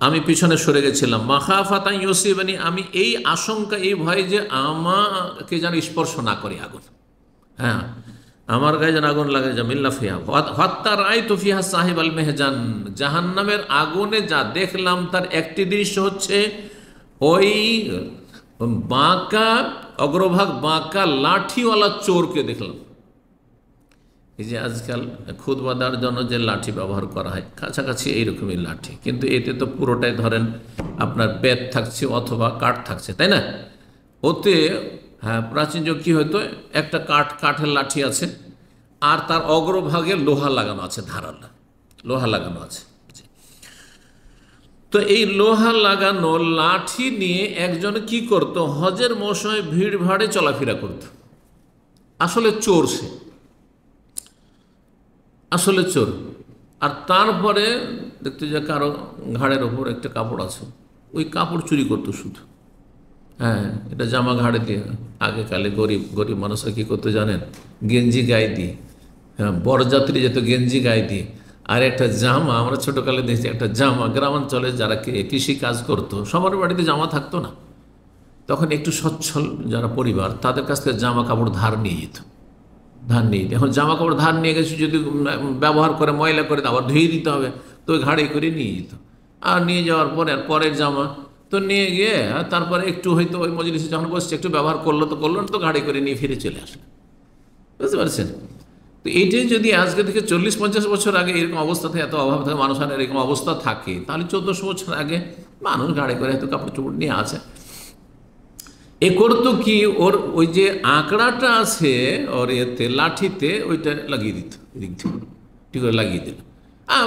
আমি পিছনে সরে গেছিলাম। মাখাফাতান ইউসিবানি, আমি এই আশঙ্কা, এই ভয় যে আমাকে যেন স্পর্শ না করে আগুন, হ্যাঁ আমার গায়ে যেন আগুন লাগে, জামিল্লা ফিহা হাত্তা রাআইতু ফিহা সাহিব আল মেহজান, জাহান্নামের আগুনে যা দেখলাম তার একটি দৃশ্য হচ্ছে ওই বাঁকা, অগ্রভাগ বাঁকা লাঠিওয়ালা চোরকে দেখলাম। এই যে আজকাল খুতবা দেওয়ার জন্য যে লাঠি ব্যবহার করা হয়, কাছাকাছি এইরকমই লাঠি, কিন্তু এতে তো পুরোটাই ধরেন আপনার বেত থাকছে অথবা কাঠ থাকছে, তাই না? ওতে হ্যাঁ প্রাচীন যুগ কী হয়তো, একটা কাঠের লাঠি আছে আর তার অগ্রভাগে লোহা লাগানো আছে, ধারালো লোহা লাগানো আছে। তো এই লোহা লাগানো লাঠি নিয়ে একজন কি করত, হজের মৌসুমে ভিড় ভাড়ে চলাফেরা করত। আসলে চোর সে, আসলে চোর। আর তারপরে দেখতে যে কারো ঘাড়ের ওপর একটা কাপড় আছে, ওই কাপড় চুরি করতো শুধু। হ্যাঁ, এটা জামা ঘাড়ে দিয়ে, আগেকালে গরিব মানুষরা কী করতে জানেন, গেঞ্জি গায়ে দিয়ে, হ্যাঁ বরযাত্রী যেত গেঞ্জি গায়ে দিয়ে, আর একটা জামা, আমরা ছোটোকালে দেখছি একটা জামা, গ্রামাঞ্চলে যারা কৃষি কাজ করতো সবার বাড়িতে জামা থাকতো না, তখন একটু সচ্ছল যারা পরিবার তাদের কাছ থেকে জামা কাপড় ধার নিয়ে যেত, এখন জামা কাপড় ধার নিয়ে গেছে, যদি ব্যবহার করে ময়লা করে আবার ধুয়ে দিতে হবে, তো ওই ঘাড়ে করে নিয়ে যেত। আর নিয়ে যাওয়ার পরে আর পরের জামা তো নিয়ে গিয়ে তারপরে একটু হয়তো ওই মজলিসে যখন বসছে একটু ব্যবহার করলো তো করলো না, তো গাড়ি করে নিয়ে ফিরে চলে আসলো। বুঝতে পারছেন? তো এইটাই যদি আজকে থেকে 40-50 বছর আগে এরকম অবস্থা থাকে, এত অভাব থাকে মানুষের, এরকম অবস্থা থাকে, তাহলে 1400 বছর আগে মানুষ গাড়ি করে হয়তো কাপড় চোপড় নিয়ে আছে। এ করতো কি, ওর ওই যে আঁকড়াটা আছে ওর এতে লাঠিতে, ওইটা লাগিয়ে দিত, ঠিক করে লাগিয়ে দিল,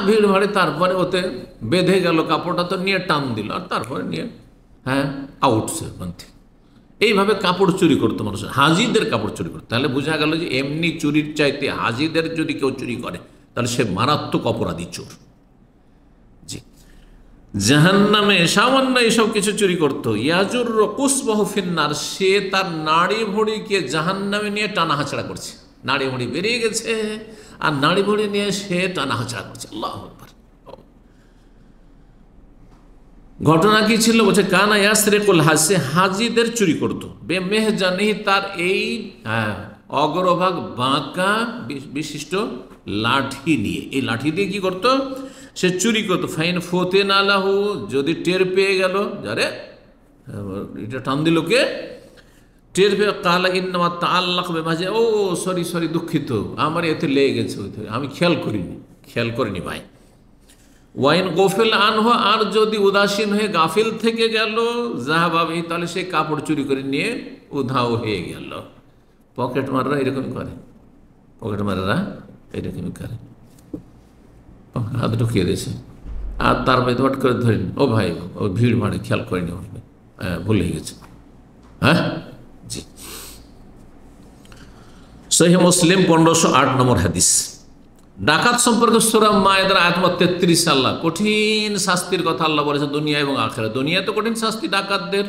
ভিড় ভাড়ে, তারপরে ওতে বেঁধে গেল কাপড়টা, তো নিয়ে টান দিল, আর তারপরে নিয়ে হ্যাঁ আউটসে মধ্যে। এইভাবে কাপড় চুরি করতো মানুষ, হাজিদের কাপড় চুরি করতো। তাহলে বোঝা গেল যে এমনি চুরির চাইতে হাজিদের যদি কেউ চুরি করে তাহলে সে মারাত্মক অপরাধী চোর। জি, জাহান্নামে সামান্য এইসব কিছু চুরি করতো। ইয়াজুর কুসবাহু ফিন্নার, সে তার নাড়ি ভুঁড়িকে জাহান্নামে নিয়ে টানা হাঁচড়া করছে, নাড়ি ভুঁড়ি বেরিয়ে গেছে আর নাড়ি ভুঁড়ি নিয়ে সে টানা হাঁচড়া করছে। আল্লাহু আকবার। ঘটনা কি ছিল? বলছে কানা ইয়াসরিকুল হাসে, হাজিদের চুরি করতো, বেমেহজানিহি, তার এই অগ্রভাগ বাঁকা বিশিষ্ট লাঠি নিয়ে। এই লাঠি দিয়ে কি করতো? সে চুরি করতো। ফাইন ফতেন আলাহু, যদি টের পেয়ে গেল, যারে এটা টান দিল কে, টের পেয়ে কালা ইন্নামা তাআল্লাক বিমাজি, ও সরি সরি, দুঃখিত, আমার এতে লেগে গেছে, আমি খেয়াল করিনি ভাই। ওয়াইন গোফেল আনহ, আর যদি উদাসীন হয়ে গাফিল থেকে গেল, জাহাবাবি, তাহলে সে কাপড় চুরি করে নিয়ে উধাও হয়ে গেল। পকেট মাররা এরকমই করে, হাত ঢুকিয়ে দিয়েছে, আর তার ভাই হট করে ধরেন, ও ভাই ও ভিড় ভাড়ে খেয়াল করেনি, ভুলে গেছে। হ্যাঁ জি, সহিহ মুসলিম 1508 নম্বর হাদিস। ডাকাত সম্পর্কে সূরা মায়েদার আয়াত নম্বর 33 আল্লাহ কঠিন শাস্তির কথা আল্লাহ বলেছে, দুনিয়া এবং আখিরাত। দুনিয়াতে কঠিন শাস্তি ডাকাতদের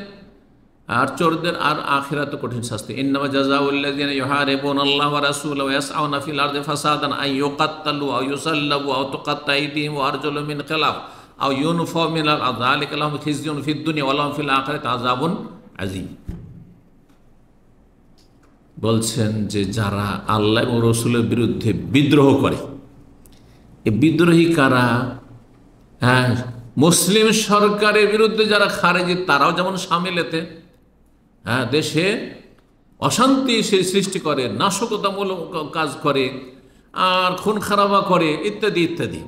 আর চোরদের, আর আখিরাতে কঠিন শাস্তি। ইন্নামা জাযাউল্লাযিনা ইউহারিবুনাল্লাহ ওয়া রাসূলাহু ওয়া ইয়াসআউনা ফিল আরদি ফাসাদান আন ইউকাত্তালু আও ইউসাল্লাবু আও তুকাত্তা আইদিহিম ওয়া আরজুলুহুম মিন খিলাফ আও ইউনফাউ মিনাল আরদি যালিকা লাহুম খিজয়ুন ফিদ দুনিয়া ওয়া লাহুম ফিল আখিরাতি আযাবুন আযীম। বলছেন যে যারা আল্লাহ এবং রাসূলের বিরুদ্ধে বিদ্রোহ করে, এই বিদ্রোহী কারা? হ্যাঁ, মুসলিম সরকারের বিরুদ্ধে যারা খারেজি, তারাও যেমন সামিল এতে। হ্যাঁ, দেশে অশান্তি সৃষ্টি করে, নাশকতামূলক কাজ করে, আর খুন খারাপা করে, ইত্যাদি ইত্যাদি,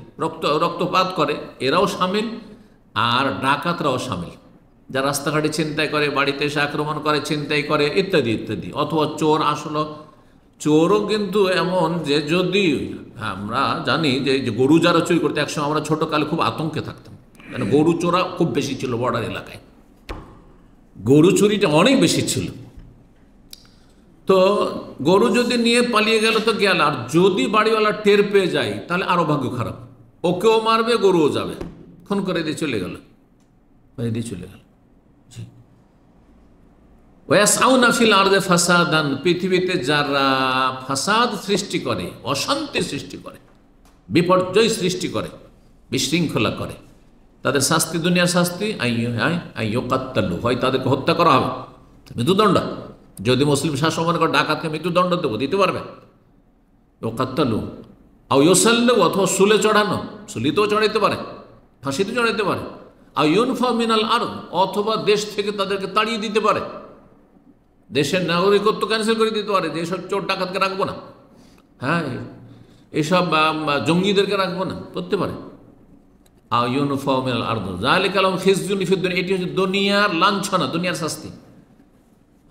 রক্তপাত করে, এরাও সামিল। আর ডাকাতরাও সামিল, যারা রাস্তাঘাটে ছিনতাই করে, বাড়িতে এসে আক্রমণ করে, ছিনতাই করে, ইত্যাদি ইত্যাদি। অথবা চোর, আসলো চোরও কিন্তু এমন যে, যদি আমরা জানি যে গরু যারা চুরি করতে, একসময় আমরা ছোটকালে খুব আতঙ্কে থাকতাম, কেন গরু চোরা খুব বেশি ছিল বর্ডার এলাকায়, গরু চুরিটা অনেক বেশি ছিল। তো গরু যদি নিয়ে পালিয়ে গেল তো গেল, আর যদি বাড়িওয়ালা টের পেয়ে যায় তাহলে আরো ভাগ্য খারাপ, ওকেও মারবে, গরুও যাবে, খুন করে দিয়ে চলে গেল। ওয়াসআউনা ফিল আরদি ফাসাদান, পৃথিবীতে যারা ফাসাদ সৃষ্টি করে, অশান্তি সৃষ্টি করে, বিপর্যয় সৃষ্টি করে, বিশৃঙ্খলা করে, তাদের শাস্তি, দুনিয়ার শাস্তি আইয়ুকাত্তালু, হয় তাদেরকে হত্যা করা হবে, মৃত্যুদণ্ড। যদি মুসলিম শাসক মনে করে ডাকাতকে মৃত্যুদণ্ড দেবো, দিতে পারবে। ইউকাত্তালু আও ইউসাল্লাবু, অথবা শুলে চড়ানো, শুলিতেও চড়াইতে পারে, ফাঁসিতে চড়াইতে পারে। আও ইউনফাউ মিনাল আরদ, অথবা দেশ থেকে তাদেরকে তাড়িয়ে দিতে পারে, দেশের নাগরিকত্ব ক্যান্সেল করে দিতে পারে, যে এসব চোর ডাকাতকে রাখবো না, হ্যাঁ এসব জঙ্গিদেরকে রাখবো না, করতে পারে। আও ইউনফাউ মিনাল আরদ যালিকা লাহুম খিজয়ুন ফিদ দুনিয়া, এটি হচ্ছে দুনিয়ার লাঞ্ছনা, দুনিয়ার শাস্তি।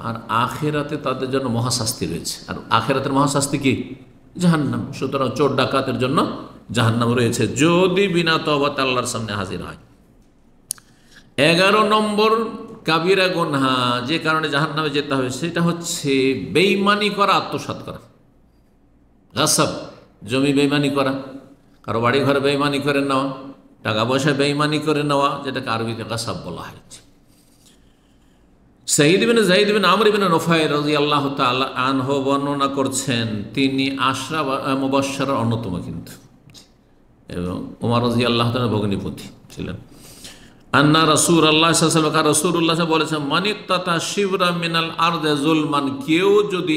আর আখেরাতে তাদের জন্য মহাশাস্তি রয়েছে। আর আখেরাতের মহাশাস্তি কি? জাহান্নাম। সুতরাং চোর ডাকাতের জন্য জাহান্নাম রয়েছে, যদি বিনা তওবাতে আল্লাহর সামনে হাজির হয়। 11 নম্বর কাবিরা গুনাহ, যে কারণে জাহান্নামে যেতে হবে, সেটা হচ্ছে বেঈমানি করা, আত্মসাৎ করা। গাসাব, জমি বেঈমানি করা, কারো বাড়ি ঘরে বেঈমানি করে নেওয়া, টাকা পয়সা বেঈমানি করে নেওয়া, যেটাকে আরবিতে গাসাব বলা হয়েছে। সাঈদ ইবনে যায়েদ ইবনে আমর ইবনে নুফাইল রাদিয়াল্লাহু তাআলা আনহু বর্ণনা করছেন, তিনি আশরা মুবাশশারার অন্যতম কিন্তু, এবং ওমর রাদিয়াল্লাহু তাআলা ভগ্নিপতি ছিলেন। আন্না রাসূলুল্লাহ সাল্লাল্লাহু আলাইহি ওয়াসাল্লাম, রাসূলুল্লাহ বলেছেন, মানিত্তাতা শিবরা মিনাল আরদি জুলমান, কেউ যদি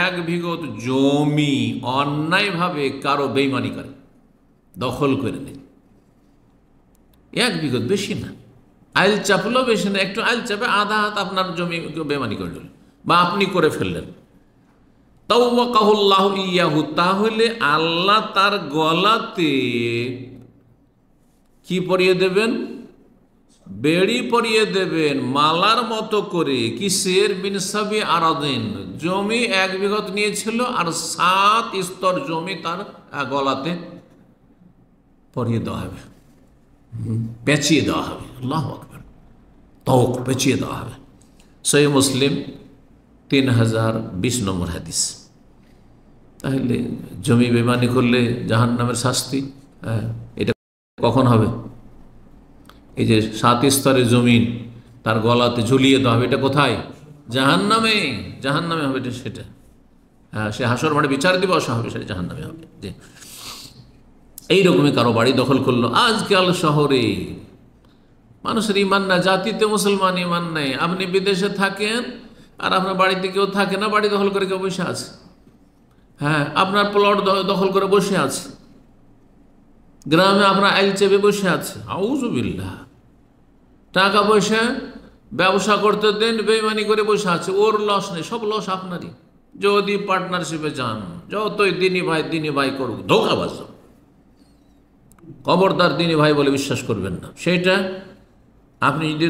1 বিঘত জমি অন্যায়ভাবে কারো বেঈমানি করে, দখল করে নেয়, 1 বিঘত, বেশি না, আইল চাপলো, বেশি না, একটু আইল চাপে আধা হাত আপনার জমি বেঈমানি করে দিল, বা আপনি করে ফেললেন, তাওয়াকাহুল্লাহু ইয়াহু, তাহলে আল্লাহ তার গলাতে কি পরিয়ে দেবেন? বেড়ি পরিয়ে দেবেন, মালার মতো করে। কিসের? বিনসাবি আরাদিন, জমি 1 বিঘত নিয়েছিল, আর 7 স্তর জমি তার গলাতে পরিয়ে দেওয়া হবে, পেঁচিয়ে দেওয়া হবে। আল্লাহু আকবার, তওক পেঁচিয়ে দেওয়া হবে। সহিহ মুসলিম 3020 নম্বর হাদিস। তাহলে জমি বেঈমানি করলে জাহান্নামের শাস্তি, এটা কখন হবে? এই যে 7 স্তরের জমিন তার গলাতে ঝুলিয়ে দেওয়া হবে, এটা কোথায়? জাহান্নামে। জাহান্নামে হবে সেটা, সে হাসর মাঠে বিচার দিবস হবে, সেটা জাহান্নামে হবে। যে এইরকমই কারো বাড়ি দখল করলো, আজকাল শহরে মানুষের ইমান না, জাতিতে মুসলমান ইমান নেই। আপনি বিদেশে থাকেন আর আপনার বাড়িতে কেউ থাকে না, বাড়ি দখল করে কেউ বসে আছে। হ্যাঁ, আপনার প্লট দখল করে বসে আছে, গ্রামে আপনার আইল চেপে বসে আছে। আউযুবিল্লাহ। টাকা পয়সা ব্যবসা করতে দেন, বেইমানি করে বসে আছে, ওর লস নেই, সব লস আপনারই। যদি পার্টনারশিপে যান, যতই দিনী ভাই করুক, ধোঁকাবাজ। খবরদার দিনী ভাই বলে বিশ্বাস করবেন না। সেটা আপনি যদি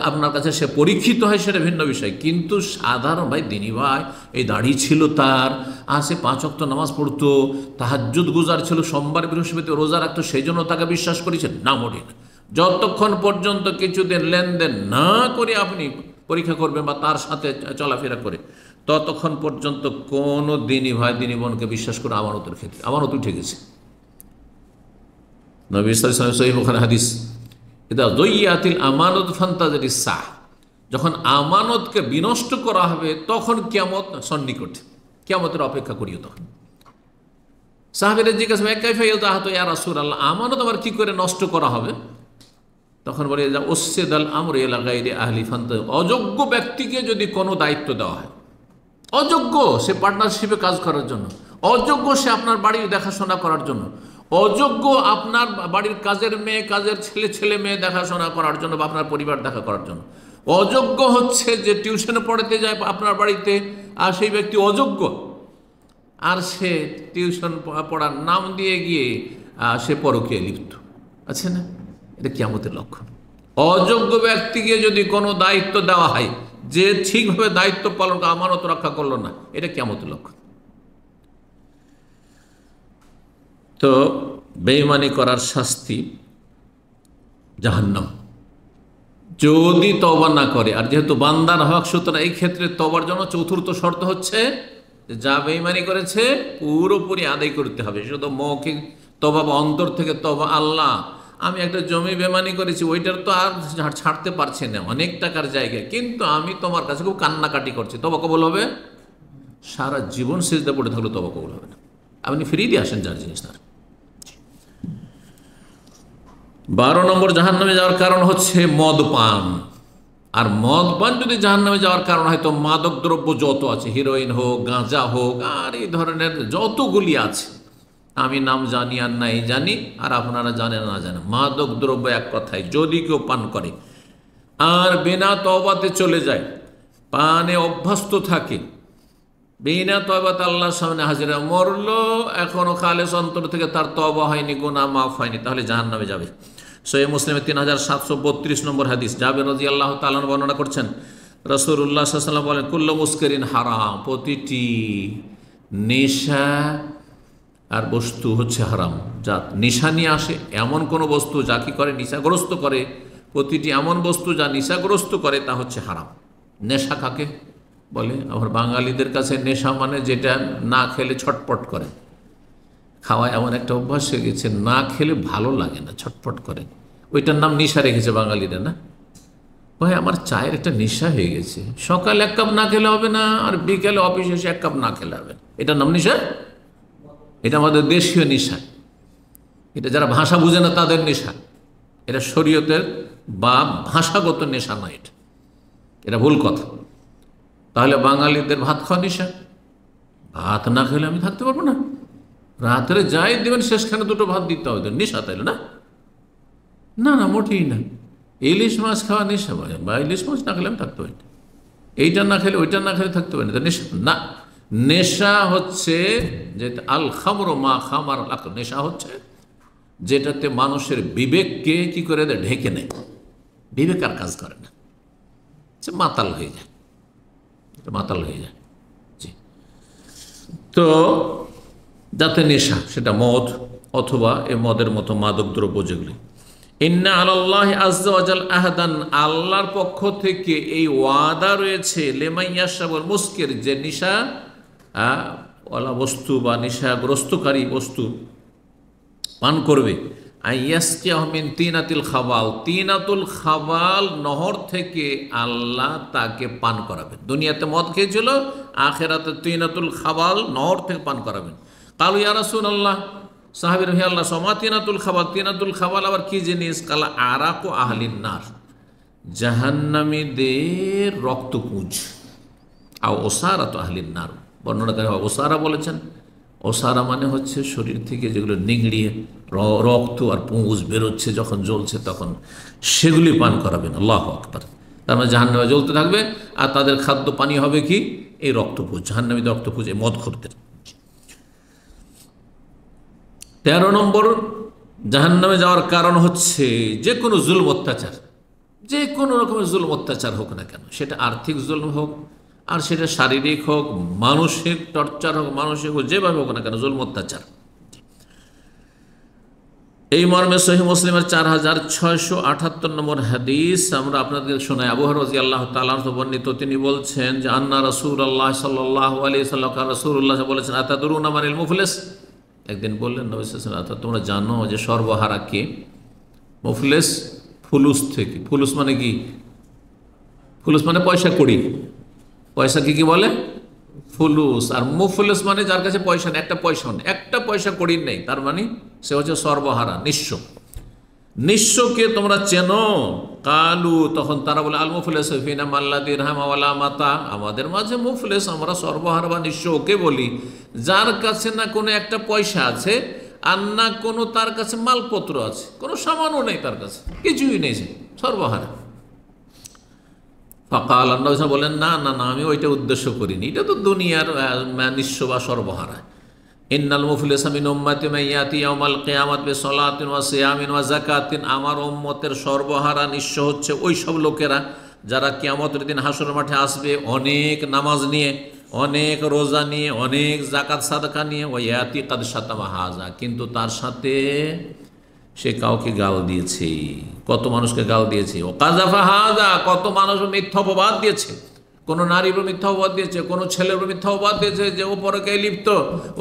আপনার কাছে সে পরীক্ষিত হয় সেটা ভিন্ন বিষয়, কিন্তু সাধারণ ভাই দিনী ভাই, এই দাড়ি ছিল তার, সে 5 ওয়াক্ত নামাজ পড়তো, তাহাজ্জুদ গুজার ছিল, সোমবার বৃহস্পতি রোজা রাখতো, সেই জন্য তাকে বিশ্বাস করেছেন না, মোটেই না। যতক্ষণ পর্যন্ত কিছুদিন লেনদেন না করে আপনি পরীক্ষা করবেন বা তার সাথে চলাফেরা করে, ততক্ষণ পর্যন্ত কোনো দিনী ভাই দিনী বোনকে বিশ্বাস করে আমানতের ক্ষেত্রে আমানত উঠে গেছে। নবী সাল্লাল্লাহু আলাইহি ওয়াসাল্লাম সহিহ বুখারী হাদিস, ইদা যুইয়াতিল আমানাতু ফান্তাজিরিস সাহ, যখন আমানতকে বিনষ্ট করা হবে তখন কিয়ামত সন্নিকট, কিয়ামতের অপেক্ষা করিও। তখন সাহাবীরা জিজ্ঞাসা করে, কাইফা ইউতাহাতু ইয়া রাসূলুল্লাহ, আমানত আবার কি করে নষ্ট করা হবে? তখন বলে, যা উসসিদাল আমরু ইলা গায়রি আহলি ফান্ত, অযোগ্য ব্যক্তিকে যদি কোনো দায়িত্ব দেওয়া হয়, অযোগ্য সে পার্টনারশিপে কাজ করার জন্য, অযোগ্য সে আপনার বাড়ির দেখাশোনা করার জন্য, অযোগ্য আপনার বাড়ির কাজের মেয়ে, কাজের ছেলে মেয়ে দেখাশোনা করার জন্য বা আপনার পরিবার দেখা করার জন্য, অযোগ্য হচ্ছে যে টিউশনে পড়াতে যায় আপনার বাড়িতে, আর সেই ব্যক্তি অযোগ্য, আর সে টিউশন পড়ার নাম দিয়ে গিয়ে সে পরকীয়ায় লিপ্ত আছে না, এটা কিয়ামতের লক্ষণ। অযোগ্য ব্যক্তিকে যদি কোনো দায়িত্ব দেওয়া হয়, যে ঠিকভাবে দায়িত্ব পালন আমানত রক্ষা করলো না, এটা কিয়ামতের লক্ষণ। তো বেঈমানি করার শাস্তি জাহান্নাম, যদি তওবা না করে। আর যেহেতু বান্দার হক, সুতরাং এই ক্ষেত্রে তওবার জন্য চতুর্থ শর্ত হচ্ছে যা বেঈমানি করেছে পুরোপুরি আদায় করতে হবে। শুধু মৌখিক তওবা বা অন্তর থেকে তওবা, আল্লাহ আমি একটা জমি বেঈমানি করেছি, ওইটার তো আর ছাড়তে পারছি না, অনেক টাকার জায়গায়, কিন্তু আমি তোমার কাছে খুব কান্নাকাটি করছি, তওবা কবুল হবে? সারা জীবন সিজদা পড়ে থাকলে তওবা কবুল হবে না। আপনি ফিরিয়ে দিয়ে আসেন যার জিনিস তার। 12 নম্বর জাহান্নামে যাওয়ার কারণ হচ্ছে মদ পান। আর মদ পান যদি জাহান্নামে যাওয়ার কারণ হয়, তো মাদক দ্রব্য যত আছে, হিরোইন হোক, গাঁজা হোক, আর এই ধরনের যতগুলি আছে, আমি নাম জানি আর নাই জানি, আর আপনারা জানেন না জানেন, মাদক দ্রব্য এক কথায় যদি কেউ পান করে আর বিনা তওবাতে চলে যায়, পানে অভ্যস্ত থাকে, বিনা তওবাতে আল্লাহর সামনে হাজিরা, মরলো এখনো খালেস অন্তর থেকে, তার তওবা হয়নি, গুনাহ মাফ হয়নি, তাহলে জাহান্নামে যাবে। সহিহ মুসলিমে 3732 নম্বর হাদিস, জাবের রাদিয়াল্লাহু তাআলা বর্ণনা করছেন, রাসূলুল্লাহ সাল্লাল্লাহু আলাইহি ওয়াসাল্লাম বলেন, কুল্লু মুসকিরিন হারাম, প্রতিটি নেশা আর বস্তু হচ্ছে হারাম। যা নেশা নিয়ে আসে, এমন কোনো বস্তু যা কি করে নেশাগ্রস্ত করে, প্রতিটি এমন বস্তু যা নেশাগ্রস্ত করে তা হচ্ছে হারাম। নেশা কাকে বলে? আমার বাঙালিদের কাছে নেশা মানে যেটা না খেলে ছটপট করে, খাওয়া এমন একটা অভ্যাস হয়ে গেছে, না খেলে ভালো লাগে না, ছটপট করে, ওইটার নাম নেশা রেখেছে বাঙালিরা। না ভাই, আমার চায়ের একটা নেশা হয়ে গেছে, সকালে 1 কাপ না খেলে হবে না, আর বিকেলে অফিসে এসে 1 কাপ না খেলে হবে না, এটার নাম নেশা? এটা আমাদের দেশীয় নেশা, এটা যারা ভাষা বুঝে না তাদের নেশা, এটা শরীয়তের বা ভাষাগত নেশা নয়, এটা ভুল কথা। তাহলে বাঙালিদের ভাত খাওয়া নেশা, ভাত না খেলে আমি থাকতে পারবো না, রাত্রে যাই দেবেন শেষখানে 2টো ভাত দিতে হবে, নেশা তাইলে না? না না, মোটেই না। ইলিশ মাছ খাওয়া নেশা, বা ইলিশ মাছ না খেলে আমি থাকতে পারি না, এইটা না খেলে ওইটা না খেলে থাকতে পারি না, নেশা না। নেশা হচ্ছে যে আল খামরু মা খামার আল আকল, নেশা হচ্ছে যেটাতে মানুষের বিবেককে কি করে দেয়, ঢেকে নেয়, বিবেক আর কাজ করে না, সে মাতাল হয়ে যায়, মাতাল হয়ে যায়। জি, তো যাতে নেশা, সেটা মদ অথবা এ মদের মতো মাদক দ্রব্য যেগুলি। ইন্না আলাল্লাহি আযজা ওয়া জাল আহদান, আল্লাহর পক্ষ থেকে এই ওয়াদা রয়েছে, লিমান ইয়াশরাবুল মুসকির, যে নেশা ওয়ালা বস্তু বা নেশাগ্রস্তকারী বস্তু পান করবে, আইয়াসকিয়াহু মিন তিনাতিল খাবাল, তিনাতুল খাবাল নহর থেকে আল্লাহ তাকে পান করাবেন। দুনিয়াতে মদ খেয়েছিল, আখিরাতে তিনাতুল খাবাল নহর থেকে পান করাবেন। কালু ইয়া রাসূলুল্লাহ, সাহাবী হে আল্লাহ, সমা তিনাতুল খাবাল, তিনাতুল খাবাল আবার কি জিনিস? কালা আরাকু আহলিন নার, জাহান্নামীদের রক্তপুঞ্জ আর ওসারা তো আহলিন নার, বর্ণনাকারী ওসারা বলেছেন। ওসারা মানে হচ্ছে শরীর থেকে যেগুলো নিংড়িয়ে রক্ত আর পুঁজ বেরোচ্ছে যখন জ্বলছে তখন সেগুলি পান করাবেন। আল্লাহু আকবার। তার মানে জাহান্নামে জ্বলতে থাকবে আর তাদের খাদ্য পানি হবে কি? এই রক্তপুঞ্জ, জাহান্নামীদের রক্তপুঞ্জ, এই মদখোরদের। 13 নম্বর জাহান্নামে যাওয়ার কারণ হচ্ছে যে কোনো জুলম অত্যাচার, যে কোনো রকমের জুলম অত্যাচার হোক না কেন, সেটা আর্থিক জুলম হোক আর সেটা শারীরিক হোক, মানসিক টর্চার হোক, মানসিক হোক, যেভাবে হোক না কেন জুলম অত্যাচার। এই মর্মে সহিহ মুসলিমের 4678 নম্বর হাদিস আমরা আপনাদের শোনাই। আবু হুরায়রা রাদিয়াল্লাহু তাআলা আনহু বর্ণিত, তিনি বলছেন যে আন্না রাসূলুল্লাহ সাল্লাল্লাহু আলাইহি ওয়াসাল্লাম রাসূলুল্লাহ বলেছেন আতাদরুনা মানিল মুফলিস। একদিন বললেন নবী সাল্লাল্লাহু আলাইহি ওয়াসাল্লাম, তোমরা জানো যে সর্বহারা কে? মুফলিস ফুলুস থেকে, ফুলুস মানে কি? ফুলুস মানে পয়সা কড়ি, পয়সাকে কি বলে? ফুলুস। আর মুফলিস মানে যার কাছে পয়সা নেই, একটা পয়সা নেই, একটা পয়সা কড়ির নেই, তার মানে সে হচ্ছে সর্বহারা, নিঃস্ব। নিঃস্বকে তোমরা চেনো? কালু, তখন তারা বলে আল মুফলিস ফিনা মাল্লা দিরহাম ওয়ালা মাতা, আমাদের মাঝে মুফলিস, আমরা সর্বহারা বা নিঃস্ব ওকে বলি যার কাছে না কোনো একটা পয়সা আছে আর না কোনো তার কাছে মালপত্র আছে, কোনো সামানও নেই, তার কাছে কিছুই নেই, সে সর্বহারা। ফাকাল, আল্লাহ বলেন না না না, আমি ওইটা উদ্দেশ্য করিনি, এটা তো দুনিয়ার নিঃস্ব বা সর্বহারা। ইন্নাল মুফলিসা মিন উম্মতি মান ইয়াতি ইয়াউমাল কিয়ামাত বিসসালাতিন ওয়া সিয়ামিন ওয়া যাকাতিন, আমার উম্মতের সর্বহারা নিঃস্ব হচ্ছে ওই সব লোকেরা যারা কিয়ামতের দিন হাসরের মাঠে আসবে অনেক নামাজ নিয়ে, অনেক রোজা নিয়ে, অনেক যাকাত সাদকা নিয়ে, ওয়া ইয়াতি কাদ শাতামা হাযা, কিন্তু তার সাথে সে কাউকে গাল দিয়েছে, কত মানুষকে গাল দিয়েছে, ও কাযাফা হাযা, কত মানুষ মিথ্যা অপবাদ দিয়েছে, কোনো নারীর উপর মিথ্যা অপবাদ দিয়েছে, কোনো ছেলের উপর মিথ্যা অপবাদ দিয়েছে যে ও পরকে লিপ্ত,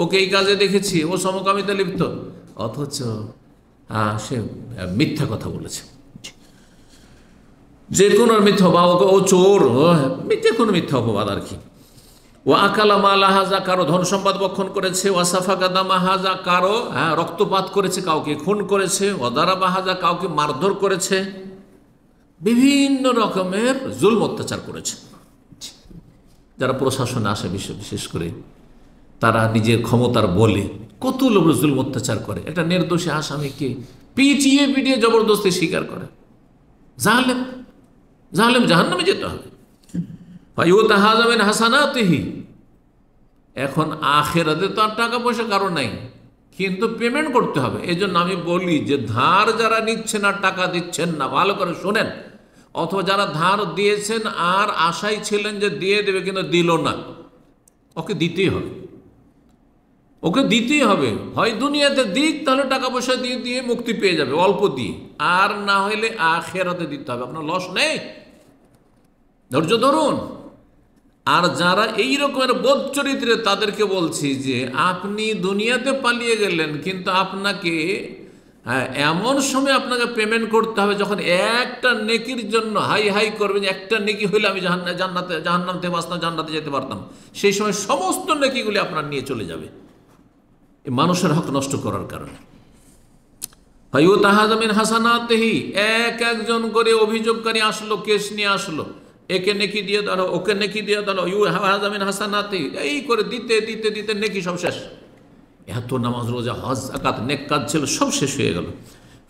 ওকে এই কাজে দেখেছি, ও সমকামিতে লিপ্ত, অথচ সে মিথ্যা কথা বলেছে, যে কোনো মিথ্যা, বা ও চোর, যে কোনো মিথ্যা অপবাদ আর কি। ও আকালা মালা হাজা, কারো ধন সম্পদ বক্ষণ করেছে, ওয়াসাফা গাদামা হাজা, কারো রক্তপাত করেছে, কাউকে খুন করেছে, ওদারাবা হাজা, কাউকে মারধর করেছে, বিভিন্ন রকমের জুলম অত্যাচার করেছে। যারা প্রশাসনে আসে বিশেষ করে তারা নিজের ক্ষমতার বলে কত লোক জুলম অত্যাচার করে, একটা নির্দোষী আসামিকে পিটিয়ে পিটিয়ে জবরদস্তি স্বীকার করে। জালেম, জালেম জাহান্নামে যেতে হবে। হাসানাতিহি, এখন আখিরাতে তো আর টাকা পয়সা কারো নাই, কিন্তু পেমেন্ট করতে হবে। এই জন্য আমি বলি যে ধার যারা নিচ্ছেন আর টাকা দিচ্ছেন না, ভালো করে শোনেন, অথবা যারা ধার দিয়েছেন আর আশাই ছিলেন যে দিয়ে দেবে কিন্তু দিল না, ওকে দিতেই হবে, ওকে দিতেই হবে। হয় দুনিয়াতে দিক, তাহলে টাকা পয়সা দিয়ে দিয়ে মুক্তি পেয়ে যাবে অল্প দিয়ে, আর না হলে আখিরাতে দিতে হবে, আপনার লস নেই, ধৈর্য ধরুন। আর যারা এই রকমের বোধ চরিত্রে, তাদেরকে বলছি যে আপনি দুনিয়াতে পালিয়ে গেলেন, কিন্তু আপনাকে এমন সময় আপনাকে পেমেন্ট করতে হবে যখন একটা নেকির জন্য হাই হাই করবেন, একটা নেকি হইলে আমি জাহান্নাম থেকে বাঁচতাম, জান্নাতে যেতে পারতাম, সেই সময় সমস্ত নেকিগুলি আপনার নিয়ে চলে যাবে এই মানুষের হক নষ্ট করার কারণে। ফায়ুতাহাযামিন হাসানাতিহি, এক একজন করে অভিযোগকারী আসলো, কেস নিয়ে আসলো, একে নেকি দিয়ে দাও, ওকে নেকি দিয়ে দাও, ইউহাযামিন হাসানাতিহি, এই করে দিতে দিতে দিতে নেকি সব শেষ। এত নামাজ রোজা হজ যাকাত নেক কাজ ছিল, সব শেষ হয়ে গেল।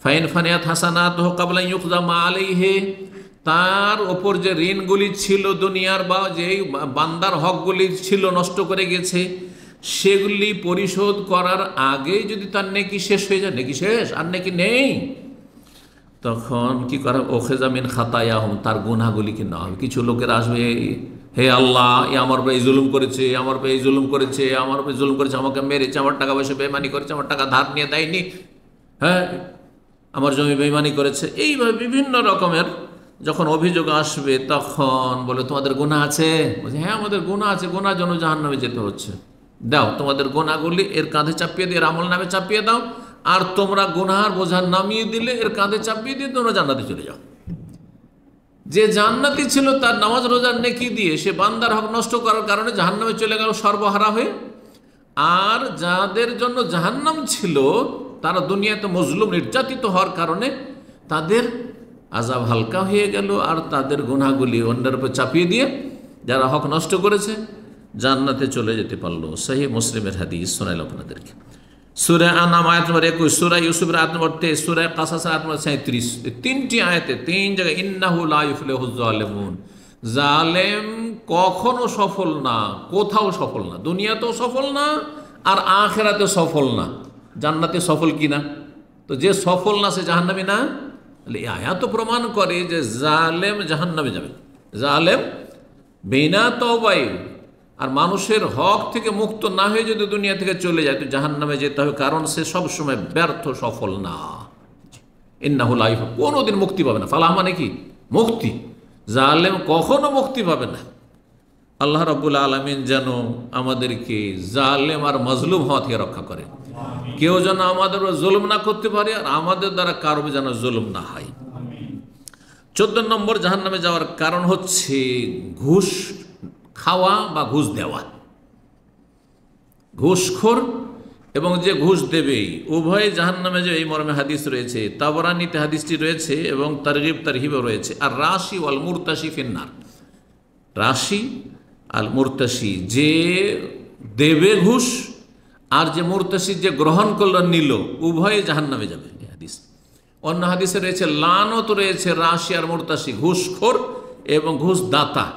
ফাইন ফানিয়াত হাসানাতুহু ক্বাবলা ইউকযা মা আলাইহি, তার ওপর যে ঋণগুলি ছিল দুনিয়ার, বা যে বান্দার হকগুলি ছিল নষ্ট করে গেছে, সেগুলি পরিশোধ করার আগেই যদি তার নেকি শেষ হয়ে যায়, নেকি শেষ আর নেকি নেই, তখন কি করা? ওখেজা মিন খাতায়াহুম, তার গুনাহগুলিকে নেওয়া হবে। কিছু লোকের আসবে, হে আল্লাহ, এ আমার উপরে এই জুলুম করেছে, আমার উপরে এই জুলুম করেছে, আমার উপরে জুলুম করেছে, আমাকে মেরেছে, আমার টাকা পয়সা বেইমানি করেছে, আমার টাকা ধার নিয়ে দেয়নি, হ্যাঁ, আমার জমি বেইমানি করেছে, এইভাবে বিভিন্ন রকমের যখন অভিযোগ আসবে তখন বলে তোমাদের গুনাহ আছে? বলছে হ্যাঁ আমাদের গুনাহ আছে, গুনার জন্য জাহান্নামে যেতে হচ্ছে, দাও তোমাদের গুনাহগুলি এর কাঁধে চাপিয়ে দিয়ে, এর আমল নামে চাপিয়ে দাও, আর তোমরা গুনাহার বোঝা নামিয়ে দিলে এর কাঁধে চাপিয়ে দিয়ে তোমরা জান্নাতে চলে যাও। যে জান্নাতি ছিল তার নামাজ রোজার নেকি দিয়ে সে বান্দার হক নষ্ট করার কারণে জাহান্নামে চলে গেল সর্বহারা হয়ে, আর যাদের জন্য জাহান্নাম ছিল তারা দুনিয়াতে মজলুম নির্যাতিত হওয়ার কারণে তাদের আযাব হালকা হয়ে গেল, আর তাদের গুনাহগুলি অন্যের উপর চাপিয়ে দিয়ে যারা হক নষ্ট করেছে জান্নাতে চলে যেতে পারলো। সহিহ মুসলিমের হাদিস শোনাইল আপনাদেরকে। সূরা আনাম আয়াত নম্বর 21, সূরা ইউসুফের আয়াত নম্বর 23, সূরা কাসাস আয়াত নম্বর 37, তিনটি আয়াতে তিন জায়গায় ইন্নাহু লা ইফলিহুজ জালিমুন, জালেম কখনো সফল না, কোথাও সফল না, দুনিয়াতেও সফল না আর আখিরাতেও সফল না। জান্নাতে সফল কিনা? তো যে সফল না সে জাহান্নামী না? এই আয়াত তো প্রমাণ করে যে জালেম জাহান্নামে যাবে। জালেম বিনা তওবায় আর মানুষের হক থেকে মুক্ত না হয়ে যদি দুনিয়া থেকে চলে যায় তো জাহান্নামে যেতে হবে, কারণ সে সবসময় ব্যর্থ, সফল না। ইন্নাহু লা ইফলিহু, কোনোদিন মুক্তি পাবে না। ফালাহ মানে কি? মুক্তি। জালেম কখনো মুক্তি পাবে না। আল্লাহ রাব্বুল আলামিন যেন আমাদেরকে জালেম আর মাজলুম হওয়া থেকে রক্ষা করে। কেউ যেন আমাদের জুলুম না করতে পারে আর আমাদের দ্বারা কারো যেন জুলুম না হয়। 14 নম্বর জাহান্নামে যাওয়ার কারণ হচ্ছে ঘুষ খাওয়া বা ঘুষ দেওয়া। ঘুষখোর এবং যে ঘুষ দেবে উভয় জাহান্নামে যাবে, এই মর্মে হাদিস রয়েছে। তাবরানীতে হাদিসটি রয়েছে এবং তারগিব তারহিবও রয়েছে। আর রাশি ওয়াল মুরতাশি ফিন্নার, রাশি আল মুরতাশি, যে দেবে ঘুষ আর যে মুরতাশি যে গ্রহণ করল নিল, উভয়ে জাহান্নামে যাবে। এই হাদিস। অন্য হাদিসে রয়েছে লানত রয়েছে রাশি আর মুরতাশি, ঘুষখোর এবং ঘুষ দাতা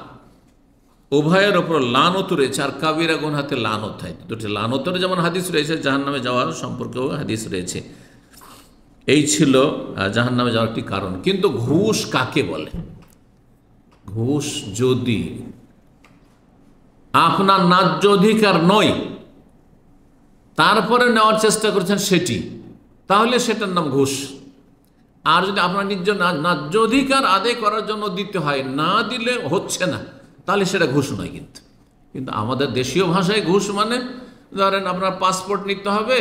উভয়ের ওপর লানত রয়েছে। আর কাবিরা গুনহাতে লানত হয়। দুটি লানতের যেমন হাদিস রয়েছে, জাহান্নামে যাওয়ার সম্পর্কেও হাদিস রয়েছে। এই ছিল জাহান্নামে যাওয়ার একটি কারণ। কিন্তু ঘুষ কাকে বলে? ঘুষ যদি আপনার ন্যায্য অধিকার নয় তারপরে নেওয়ার চেষ্টা করছেন সেটি, তাহলে সেটার নাম ঘুষ। আর যদি আপনার নিজ ন্যায্য অধিকার আদায় করার জন্য দিতে হয়, না দিলে হচ্ছে না, তাহলে সেটা ঘুষ নয়। কিন্তু আমাদের দেশীয় ভাষায় ঘুষ মানে, ধরেন আপনার পাসপোর্ট নিতে হবে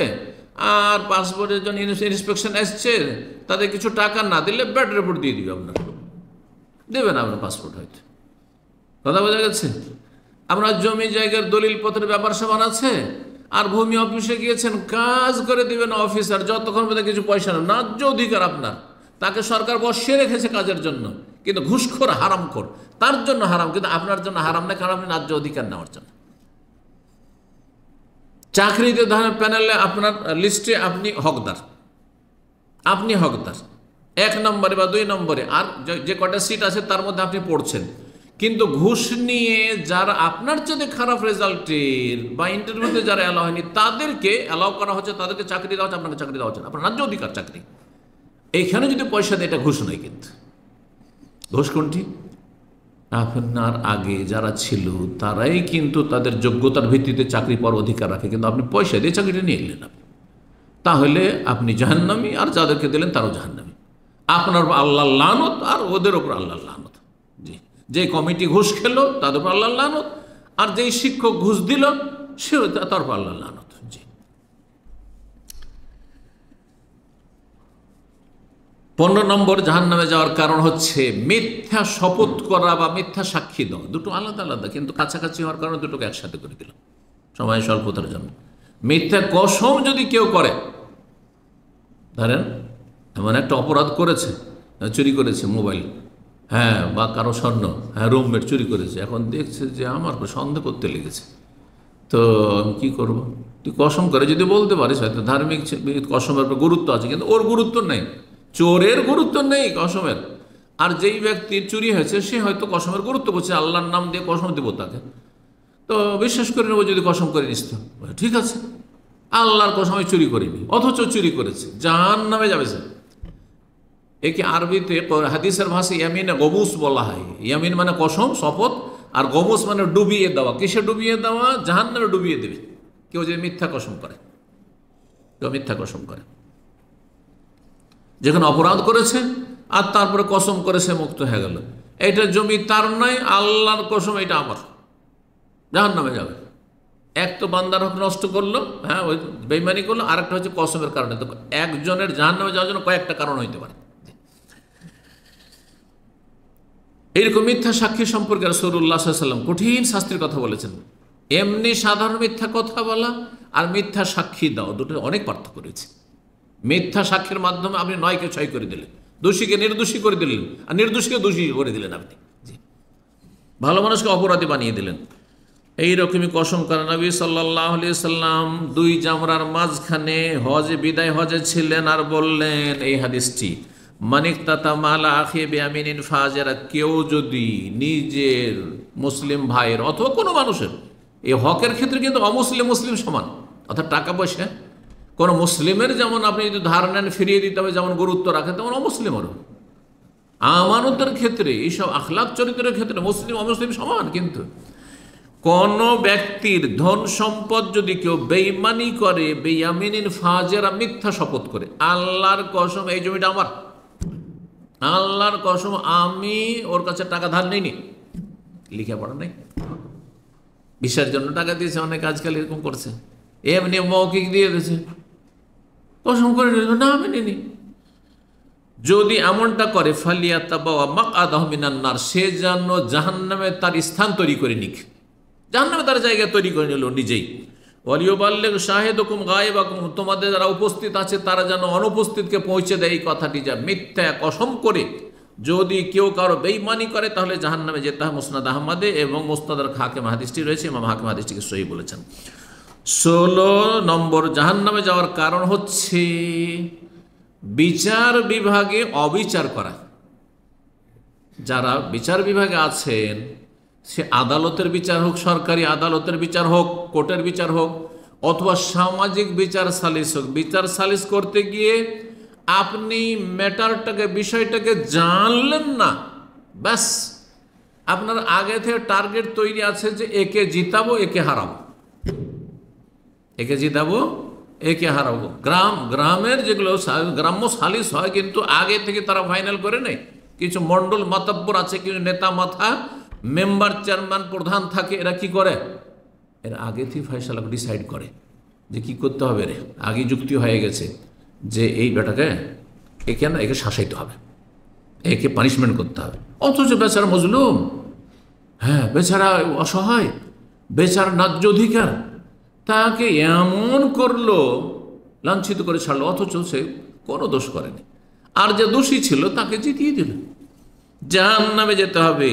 আর পাসপোর্টের জন্য ইন্সপেকশন আসছে, তাদের কিছু টাকা না দিলে ব্যাড রিপোর্ট দিয়ে দিবে, আপনার দেবে না আপনার পাসপোর্ট। হয়তো কথা বোঝা গেছে? আপনার জমি জায়গার দলিল পত্রের ব্যাপার স্যাপার আছে আর ভূমি অফিসে গিয়েছেন, কাজ করে দিবেন অফিসার যতক্ষণ পর্যন্ত কিছু পয়সা না, ন্যায্য অধিকার আপনার, তাকে সরকার বসিয়ে রেখেছে কাজের জন্য, কিন্তু ঘুষখোর হারামখোর, তার জন্য হারাম, কিন্তু আপনার জন্য হারাম না, কারণ আপনি ন্যায্য অধিকার নেওয়ার জন্য। চাকরিতে ধরেন প্যানেলে আপনার লিস্টে আপনি হকদার, আপনি হকদার 1 নম্বরে বা 2 নম্বরে, আর যে কটা সিট আছে তার মধ্যে আপনি পড়ছেন, কিন্তু ঘুষ নিয়ে যারা আপনার যদি খারাপ রেজাল্টের বা ইন্টারভিউতে যারা অ্যালাউ হয়নি তাদেরকে অ্যালাউ করা হচ্ছে, তাদেরকে চাকরি দেওয়া হচ্ছে, আপনাকে চাকরি দেওয়া হচ্ছে না, আপনার ন্যায্য অধিকার চাকরি। এইখানে যদি পয়সা দেয় এটা ঘুষ নয়। কিন্তু ঘুষ কোনটি? আপনার আগে যারা ছিল তারাই কিন্তু তাদের যোগ্যতার ভিত্তিতে চাকরি পাওয়ার অধিকার রাখে, কিন্তু আপনি পয়সা দিয়ে চাকরিটা নিয়ে এলেন, তাহলে আপনি জাহান্নামী, আর যাদেরকে দিলেন তারাও জাহান্নামী। আপনার আল্লাহর লানত আর ওদের ওপর আল্লাহর লানত। জি, যে কমিটি ঘুষ খেলো তাদের উপর আল্লাহর লানত, আর যেই শিক্ষক ঘুষ দিল সে তার উপর আল্লাহর লানত। জি। 15 নম্বর জাহান্নামে যাওয়ার কারণ হচ্ছে মিথ্যা শপথ করা বা মিথ্যা সাক্ষী দেওয়া। দুটো আলাদা আলাদা, কিন্তু কাছাকাছি হওয়ার কারণে দুটোকে একসাথে করে দিল সময় স্বল্পতার জন্য। মিথ্যা কসম যদি কেউ করে, ধরেন এমন একটা অপরাধ করেছে, চুরি করেছে মোবাইল, হ্যাঁ, বা কারো স্বর্ণ, হ্যাঁ, রুমমেট চুরি করেছে, এখন দেখছে যে আমার সন্দেহ করতে লেগেছে, তো আমি কী করবো? তুই কসম করে যদি বলতে পারিস, হয়তো ধার্মিক কসমের গুরুত্ব আছে, কিন্তু ওর গুরুত্ব নেই, চোরের গুরুত্ব নেই কসমের। আর যেই ব্যক্তির চুরি হয়েছে সে হয়তো কসমের গুরুত্ব বুঝছে, আল্লাহর নাম দিয়ে কসম দেবো তাকে, তো বিশ্বাস করে নেবো যদি কসম করে নিস, তো ঠিক আছে, আল্লাহর কসম আমি চুরি করিনি, অথচ চুরি করেছে, জাহান্নামে যাবে সে। একে আরবিতে হাদিসের ভাষায় ইয়ামিনে গমুস বলা হয়। ইয়ামিন মানে কসম, শপথ, আর গমুস মানে ডুবিয়ে দেওয়া। কিসে ডুবিয়ে দেওয়া? জাহান্নামে ডুবিয়ে দেবে কেউ যদি মিথ্যা কসম করে। কেউ মিথ্যা কসম করে, যেখানে অপরাধ করেছে আর তারপরে কসম করে সে মুক্ত হয়ে গেল, এইটা জমি তার নয়, আল্লাহর কসম এটা আমার, জাহান্নামে যাবে। এক তো বান্দার হক নষ্ট করলো, হ্যাঁ, ওই বেঈমানি করলো, আরেকটা হচ্ছে কসমের কারণে। তো একজনের জাহান্নামে যাওয়ার জন্য কয়েকটা কারণ হইতে পারে। এইরকম মিথ্যা সাক্ষী সম্পর্কে রাসূলুল্লাহ সাল্লাল্লাহু আলাইহি ওয়াসাল্লাম কঠিন শাস্তির কথা বলেছেন। এমনি সাধারণ মিথ্যা কথা বলা আর মিথ্যা সাক্ষী দাও, দুটো অনেক পার্থক্য রয়েছে। মিথ্যা সাক্ষীর মাধ্যমে আপনি 9কে 6 করে দিলেন, দোষীকে নির্দোষী করে দিলেন, আর নির্দোষীকে দোষী করে দিলেন আপনি। জি, ভালো মানুষকে অপরাধী বানিয়ে দিলেন। এইরকমই কসম করা নবী সাল্লাল্লাহু আলাইহি সাল্লাম দুই জামরার মাঝখানে হজে বিদায় হজে ছিলেন, আর বললেন এই হাদিসটি, মানিকতাতা মালা আখি বিয়ামিনিন ফাজেরা, কেউ যদি নিজের মুসলিম ভাইয়ের অথবা কোনো মানুষের, এই হকের ক্ষেত্রে কিন্তু অমুসলিম মুসলিম সমান, অর্থাৎ টাকা পয়সা কোনো মুসলিমের যেমন আপনি যদি ধার নেন ফিরিয়ে দিতে হবে যেমন গুরুত্ব রাখেন, তেমন অমুসলিমেরও আমানতের ক্ষেত্রে, এইসব আখলাক চরিত্রের ক্ষেত্রে মুসলিম অমুসলিম সমান। কিন্তু কোন ব্যক্তির ধন সম্পদ যদি কেউ বেঈমানি করে, বেয়ামিনিন ফাজেরা, মিথ্যা শপথ করে, আল্লাহর কসম এই জমিটা আমার, আল্লাহর কসম আমি ওর কাছে টাকা ধার নেইনি, লেখাপড়া নেই, ভিসার জন্য টাকা দিয়েছে, অনেক আজকাল এরকম করছে, এমনি মৌখিক দিয়ে দিয়েছে, কসম করে নিল না আমি নিনি। যদি এমনটা করে ফালিয়াতাবাওয়া মাকআদাহু মিনান নার, সে যেন জাহান্নামে তার স্থান তৈরি করে নিক, জাহান্নামে তার জায়গা তৈরি করে নিল নিজেই। ওয়ালিউবাল্লিগ শাহিদুকুম গায়বাকুম, তোমাদের যারা উপস্থিত আছে তারা যেন অনুপস্থিতকে পৌঁছে দেয় এই কথাটি। যা মিথ্যা কসম করে যদি কেউ কারো বেঈমানি করে তাহলে জাহান্নামে যেতে হয়। মুসনাদ আহমদে এবং মুস্তাদরাক হাকিম হাদিসটি রয়েছে, ইমাম হাকিম হাদিসটিকে সহিহ বলেছেন। 16 নম্বর জাহান্নামে যাওয়ার কারণ হচ্ছে বিচার বিভাগে অবিচার করা। যারা বিচার বিভাগে আছেন, সে আদালতের বিচার হোক, সরকারি আদালতের বিচার হোক, কোর্টের বিচার হোক, অথবা সামাজিক বিচার সালিস হোক, বিচার সালিস করতে গিয়ে আপনি ম্যাটারটাকে, বিষয়টাকে জানলেন না, ব্যাস আপনার আগে থেকে টার্গেট তৈরি আছে যে একে জিতাবো একে হারাবো, একে জিতাবো একে হারাবো। গ্রামের যেগুলো গ্রাম্য সালিস হয়, কিন্তু আগে থেকে তারা ফাইনাল করে নেয়। কিছু মণ্ডল মাতব্বর আছে, কিছু নেতা মাথা, মেম্বার চেয়ারম্যান প্রধান থাকে, এরা কি করে, এর আগে থেকে ফয়সালা ডিসাইড করে যে কি করতে হবে। রে আগে যুক্তি হয়ে গেছে যে এই বেটাকে একে না, একে শাসাইতে হবে, একে পানিশমেন্ট করতে হবে। অথচ বেচারা মজলুম, হ্যাঁ বেচারা অসহায়, বেচারা ন্যায্য অধিকার, তাকে এমন করলো, লাঞ্ছিত করে ছাড়লো, অথচ সে কোনো দোষ করেনি। আর যে দোষী ছিল তাকে জিতিয়ে দিল, জাহান্নামে যেতে হবে।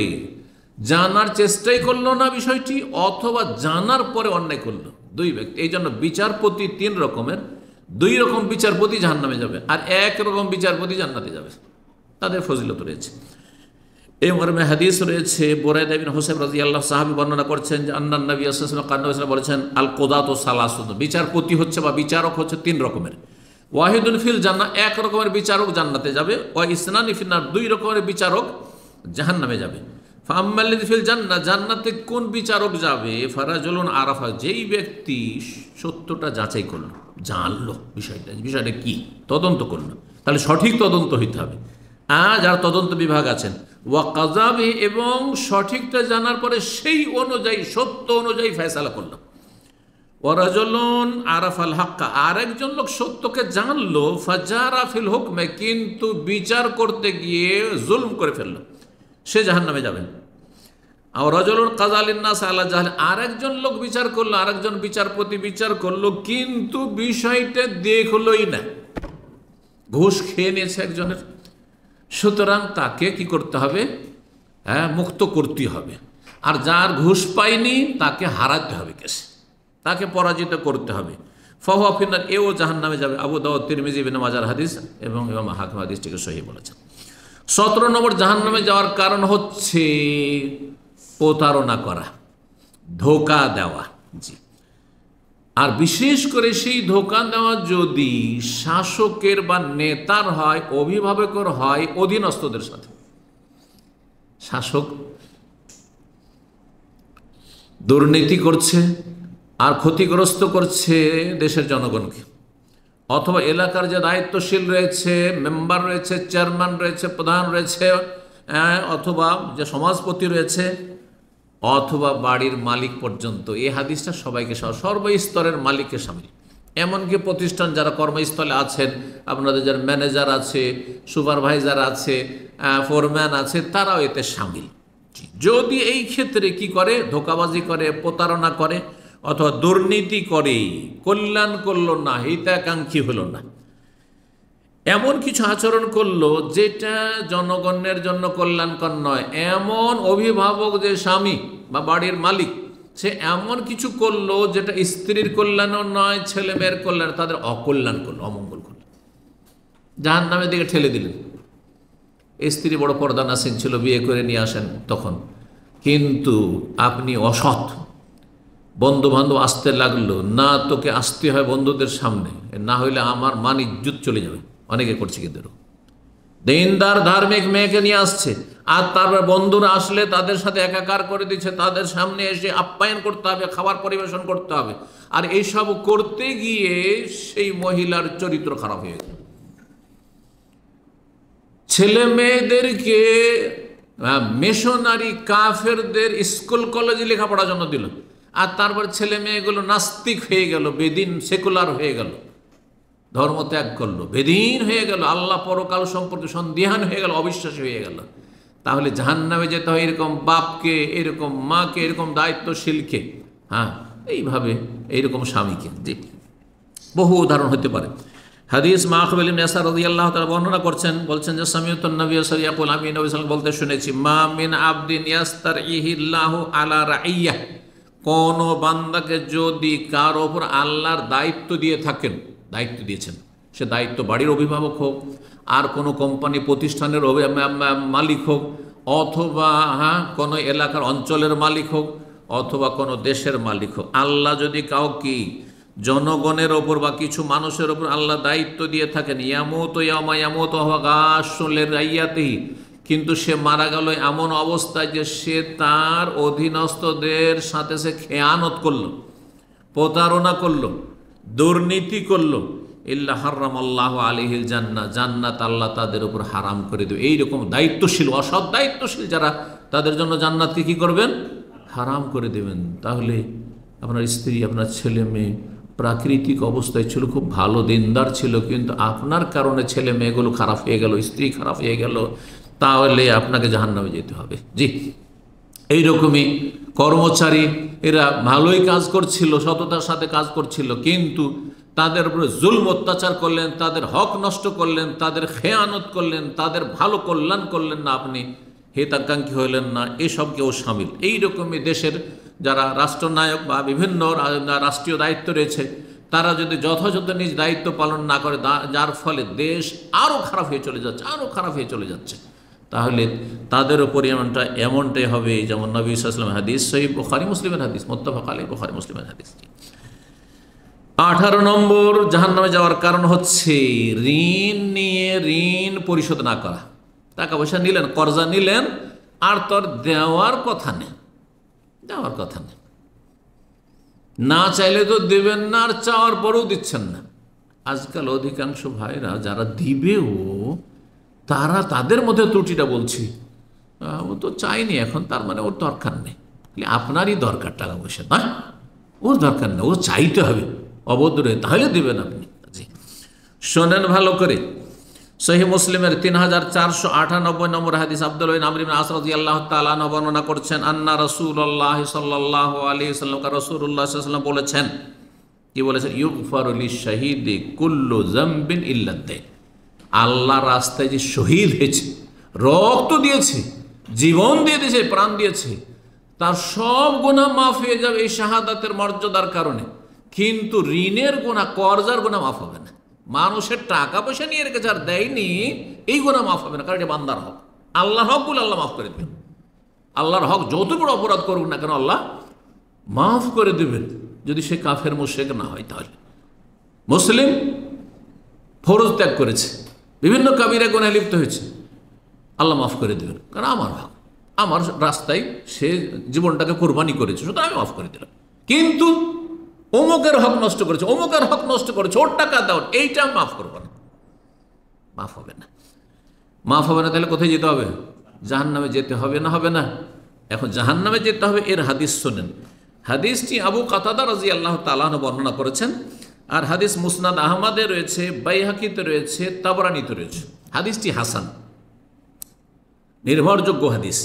জানার চেষ্টাই করলো না বিষয়টি, অথবা জানার পরে অন্যায় করলো, দুই ব্যক্তি। এই জন্য বিচারপতি 3 রকমের, 2 রকম বিচারপতি জাহান্নামে যাবে, আর 1 রকম বিচারপতি জান্নাতে যাবে, তাদের ফজিলত রয়েছে। এই মর্মে হাদিস রয়েছে, বুরাইদা ইবনে হুসাইব রাদিয়াল্লাহু সাহাবী বর্ণনা করছেন যে আন্নান নবী সাল্লাল্লাহু আলাইহি ওয়াসাল্লাম বলেছেন, আল কুদাতু সালাসুন, বিচারপতি হচ্ছে বা বিচারক হচ্ছে 3 রকমের। ওয়াহিদুন ফিল জান্নাহ, 1 রকমের বিচারক জান্নাতে যাবে। ওয়া ইসনানি ফিন নার, 2 রকমের বিচারক জাহান্নামে যাবে। ফাআম্মাল্লাযী ফিল জান্নাহ, জান্নাতে কোন বিচারক যাবে? ফারাজুলুন আরাফা, যেই ব্যক্তি সত্যটা যাচাই করলো, জানলো বিষয়টা কি, তদন্ত করলো। তাহলে সঠিক তদন্ত হইতে হবে। যারা তদন্ত বিভাগ আছেন, ওয়া কাযাবি, এবং সঠিকটা জানার পরে সেই অনুযায়ী, সত্য অনুযায়ী ফয়সালা করলো। ওয়ারাজুলুন আরাফাল হাক্কা, আরেকজন লোক সত্যকে জানলো, ফাজারা ফিল হুকমে, কিন্তু বিচার করতে গিয়ে জুলম করে ফেললো, সে জাহান্নামে যাবে। আর রাজুলুন কাযালিন নাস আলা জাহল, আরেকজন লোক বিচার করলো, আরেকজন বিচারপতি বিচার করলো, কিন্তু বিষয়টা দেখলোই না, ঘুষ খেয়ে নিয়েছে একজনের, সুতরাং তাকে কি করতে হবে? মুক্ত করতে হবে। আর যার ঘুষ পায়নি তাকে হারাতে হবে, কেসে তাকে পরাজিত করতে হবে। ফাহুয়া ফিন্নার, এও জাহান্নামে যাবে। আবু দাউদ, তিরমিজি, ইবনে মাজার হাদিস এবং ইমাম হাকিম হাদিসটিকে সহিহ বলেছেন। 17 নম্বর জাহান্নামে যাওয়ার কারণ হচ্ছে প্রতারণা করা, ধোঁকা দেওয়া। জি, আর বিশেষ করে সেই ধোঁকা দেওয়া যদি শাসকের বা নেতার হয়, অভিভাবকের হয়, অধীনস্থদের সাথে। শাসক দুর্নীতি করছে আর ক্ষতিগ্রস্ত করছে দেশের জনগণকে, অথবা এলাকার যে দায়িত্বশীল রয়েছে, মেম্বার রয়েছে, চেয়ারম্যান রয়েছে, প্রধান রয়েছে, অথবা যে সমাজপতি রয়েছে, অথবা বাড়ির মালিক পর্যন্ত। এই হাদিসটা সবাইকে, সর্বস্তরের মালিককে সামিল। এমনকি প্রতিষ্ঠান যারা কর্মস্থলে আছেন, আপনাদের যারা ম্যানেজার আছে, সুপারভাইজার আছে, ফোরম্যান আছে, তারাও এতে সামিল। যদি এই ক্ষেত্রে কি করে, ধোঁকাবাজি করে, প্রতারণা করে, অথবা দুর্নীতি করে, কল্যাণ করল না, হিতাকাঙ্ক্ষী হলো না, এমন কিছু আচরণ করলো যেটা জনগণের জন্য কল্যাণকর নয়। এমন অভিভাবক যে স্বামী বা বাড়ির মালিক, সে এমন কিছু করলো যেটা স্ত্রীর কল্যাণও নয়, ছেলে মেয়ের কল্যাণ, তাদের অকল্যাণ করলো, অমঙ্গল করলো, জাহান্নামের দিকে ঠেলে দিলেন। স্ত্রী বড় পর্দানাসীন ছিল, বিয়ে করে নিয়ে আসেন তখন, কিন্তু আপনি অসৎ, বন্ধু বান্ধব আসতে লাগলো, না তোকে আসতে হয় বন্ধুদের সামনে, না হইলে আমার মান ইজ্জত চলে যাবে। অনেকে করছে কিন্তু দিনদার ধার্মিক মেয়েকে নিয়ে আসছে, আর তারপর বন্ধুরা আসলে তাদের সাথে একাকার করে দিচ্ছে, তাদের সামনে এসে আপ্যায়ন করতে হবে, খাবার পরিবেশন করতে হবে, আর এইসব করতে গিয়ে সেই মহিলার চরিত্র খারাপ হয়ে গেল। ছেলে মেয়েদেরকে মিশনারি কাফেরদের স্কুল কলেজে লেখাপড়ার জন্য দিল, আর তারপর ছেলে মেয়েগুলো নাস্তিক হয়ে গেল, বেদিন সেকুলার হয়ে গেল, ধর্ম ত্যাগ করলো, বেদিন হয়ে গেল, আল্লাহ পরকাল সম্পর্কে সন্দিহান হয়ে গেল, অবিশ্বাসী হয়ে গেল। তাহলে জাহান্নামে যেতে হয় এরকম বাপকে, এরকম মাকে, এরকম দায়িত্বশীলকে, হ্যাঁ, এইভাবে এইরকম স্বামীকে। জি, বহু উদাহরণ হতে পারে। হাদিস মাহবুব ইবনে ইয়াসার রাদিয়াল্লাহু তাআলা বর্ণনা করছেন, বলছেন যে সামিউতুন নবী সাল্লাল্লাহু আলাইহি ওয়াসাল্লাম, আমি নবী সাল্লাল্লাহু আলাইহি ওয়াসাল্লাম বলতে শুনেছি, মা মিন আবদিন ইয়াস্তারইহিল্লাহু আলা রাইয়্যাহ, কোন বান্দাকে যদি কার ওপর আল্লাহর দায়িত্ব দিয়ে থাকেন, দায়িত্ব দিয়েছেন, সে দায়িত্ব বাড়ির অভিভাবক হোক, আর কোনো কোম্পানি প্রতিষ্ঠানের মালিক হোক, অথবা কোনো এলাকার অঞ্চলের মালিক হোক, অথবা কোনো দেশের মালিক হোক, আল্লাহ যদি কাউকে জনগণের ওপর বা কিছু মানুষের ওপর আল্লাহ দায়িত্ব দিয়ে থাকেন, ইয়ামুতু ইয়ামা ইয়ামুতু ওয়া গাশুন লিরাইয়াতিহি, কিন্তু সে মারা গেল এমন অবস্থায় যে সে তার অধীনস্থদের সাথে সে খেয়ানত করলো, প্রতারণা করলো, দুর্নীতি করলো, ইল্লা হারামাল্লাহু আলাইহিল জান্নাহ, জান্নাত আল্লাহ তাদের উপর হারাম করে দেবে। এইরকম দায়িত্বশীল, অসৎ দায়িত্বশীল যারা, তাদের জন্য জান্নাতকে কি করবেন? হারাম করে দেবেন। তাহলে আপনার স্ত্রী, আপনার ছেলে মেয়ে প্রাকৃতিক অবস্থায় ছিল, খুব ভালো দিনদার ছিল, কিন্তু আপনার কারণে ছেলে মেয়েগুলো খারাপ হয়ে গেল, স্ত্রী খারাপ হয়ে গেল, তাহলে আপনাকে জাহান্নামে যেতে হবে। জি, এইরকমই কর্মচারী, এরা ভালোই কাজ করছিল, সততার সাথে কাজ করছিল, কিন্তু তাদের উপরে জুলম অত্যাচার করলেন, তাদের হক নষ্ট করলেন, তাদের খেয়ানত করলেন, তাদের ভালো কল্যাণ করলেন না, আপনি হিতাকাঙ্ক্ষী হইলেন না, এসবকেও সামিল। এইরকমই দেশের যারা রাষ্ট্রনায়ক বা বিভিন্ন রাষ্ট্রীয় দায়িত্ব রয়েছে, তারা যদি যথাযথ নিজ দায়িত্ব পালন না করে, যার ফলে দেশ আরও খারাপ হয়ে চলে যাচ্ছে, আরও খারাপ হয়ে চলে যাচ্ছে, তাহলে তাদের উপর এমনটাই হবে। যেমন নবী সাল্লাল্লাহু আলাইহি ওয়াসাল্লাম হাদিস, সহিহ বুখারী মুসলিমের হাদিস, মুত্তাফাক আলাইহি, বুখারী মুসলিমের হাদিস। 18 নম্বর জাহান্নামে যাওয়ার কারণ হচ্ছে ঋণ নিয়ে ঋণ পরিশোধ না করা। টাকা পয়সা নিলেন, কর্জা নিলেন, আর তোর দেওয়ার কথা নেই, দেওয়ার কথা নেই, না চাইলে তো দেবেন না, আর চাওয়ার পরেও দিচ্ছেন না। আজকাল অধিকাংশ ভাইরা যারা দিবেও, তারা তাদের মধ্যে ত্রুটিটা বলছি, ও তো চাইনি এখন, তার মানে ওর দরকার নেই। আপনারই দরকার টাকা পয়সা, না ওর দরকার নেই, ও চাইতে হবে অভদ্র, তাহলে দেবেন আপনি। জি, শোনেন ভালো করে, সহিহ মুসলিমের 3498 নম্বর হাদিস, আব্দুল্লাহ ইবনে আমর ইবনে আস রাদিয়াল্লাহু তাআলা আনহু বর্ণনা করছেন, আন্না রাসূলুল্লাহ সাল্লাল্লাহু আলাইহি ওয়াসাল্লাম, রাসূলুল্লাহ সাল্লাল্লাহু আলাইহি ওয়াসাল্লাম বলেছেন, কি বলেছেন? ইউগফারু লিশ-শাহীদি কুল্লু যামবিন ইল্লা দাইন, আল্লাহর রাস্তায় যে শহীদ হয়েছে, রক্ত দিয়েছে, জীবন দিয়ে দিয়েছে, প্রাণ দিয়েছে, তার সব গুনাহ মাফ হয়ে যাবে এই শাহাদাতের মর্যাদার কারণে, কিন্তু ঋণের গুনাহ, কর্জার গুনাহ মাফ হবে না। মানুষের টাকা পয়সা নিয়ে রেখেছে আর দেয়নি, এই গুনাহ মাফ হবে না, কারণ এটা বান্দার হক। আল্লাহর হকগুলো আল্লাহ মাফ করে দেবেন। আল্লাহর হক যত বড় অপরাধ করুক না কেন, আল্লাহ মাফ করে দেবেন, যদি সে কাফের মুশরিক না হয়। তাহলে মুসলিম ফরজ ত্যাগ করেছে, বিভিন্ন কাবিরা গুনাহে লিপ্ত হয়েছে, আল্লাহ মাফ করে দেবেন, কারণ আমার হক, আমার রাস্তায় সে জীবনটাকে কোরবানি করেছে, সুতরাং আমি মাফ করে দিলাম। কিন্তু অমুকের হক নষ্ট করেছে, অমুকের হক নষ্ট করেছে, ওর টাকা দাও, এইটা আমি মাফ করবো না, মাফ হবে না, মাফ হবে না। তাহলে কোথায় যেতে হবে? জাহান্নামে যেতে হবে না? হবে না? এখন জাহান্নামে যেতে হবে, এর হাদিস শোনেন। হাদিসটি আবু কাতাদা রাদিয়াল্লাহু তাআলা আনহু বর্ণনা করেছেন, আর হাদিস মুসনাদ আহমদে রয়েছে, বাইহাকিতে রয়েছে, তাবরানীতে রয়েছে। হাদিসটি হাসান, নির্ভরযোগ্য হাদিস।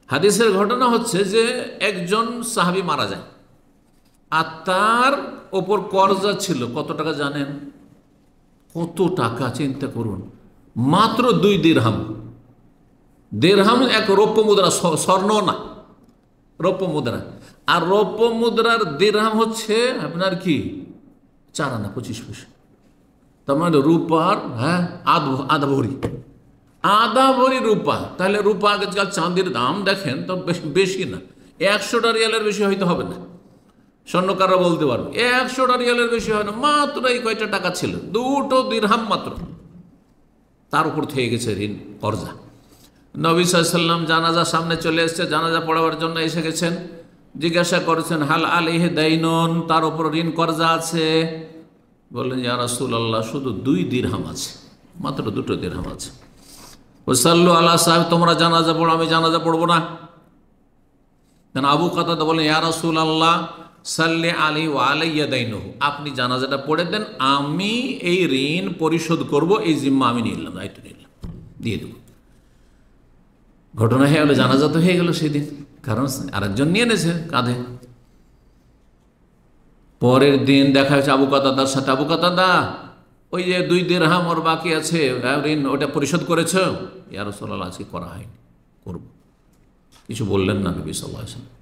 হাদিসের ঘটনা হচ্ছে যে একজন সাহাবী মারা যায়, আর তার ওপর কর্জা ছিল, কত টাকা জানেন? কত টাকা চিন্তা করুন, মাত্র 2 দিরহাম। দিরহাম এক রৌপ্য মুদ্রা, স্বর্ণ না, রৌপ্য মুদ্রা। আর রৌপ্য মুদ্রার দিরহাম হচ্ছে আপনার কি 4 আনা 25 পয়সা। তার মানে রূপার আধা ভরি, আধা ভরি রূপা। তাহলে রূপা আজকাল চাঁদির দাম দেখেন তো বেশি না, 100টা রিয়ালের বেশি হয়তো হবে না। স্বর্ণকাররা বলতে পারবে 100টা রিয়ালের বেশি হয় না, মাত্র এই কয়টা টাকা ছিল, 2 দিরহাম মাত্র। তার উপর থেকে গেছে ঋণ, কর্জা। নবী সাল্লাল্লাহু আলাইহি ওয়াসাল্লাম জানাজা সামনে চলে এসেছে, জানাজা পড়াবার জন্য এসে গেছেন। জিজ্ঞাসা করেছেন হাল আলাইহি দাইনুন, তার উপর ঋণ কর্জা আছে? বললেন ইয়া রাসূলুল্লাহ, শুধু 2 দিরহাম আছে, মাত্র 2 দিরহাম আছে। ওয়াসাল্লু আলা সাহেব, তোমরা জানাজা পড়ো, আমি জানাজা পড়বো না। কেন? আবু কাতাদা বলেন ইয়া রাসূলুল্লাহ সাল্লি আলাইহি ওয়া আলাইয়া দাইনুহু, আপনি জানাজাটা পড়ে দেন, আমি এই ঋণ পরিশোধ করব, এই জিম্মা আমি নিলাম, দায়িত্ব নিলাম, দিয়ে দেব। ঘটনা হয়ে গেল, জানাজা তো হয়ে গেল সেদিন, কারণ আরেকজন নিয়ে এনেছে কাঁধে। পরের দিন দেখা হয়েছে আবু কাতাদার সাথে, আবু কাতাদা ওই যে 2 দিরহাম ওর বাকি আছে ঋণ, ওটা পরিশোধ করেছ? ইয়া রাসূলুল্লাহ আজকে করা হয়নি, করব। কিছু বললেন না নবী সাল্লাল্লাহু আলাইহি ওয়াসাল্লাম।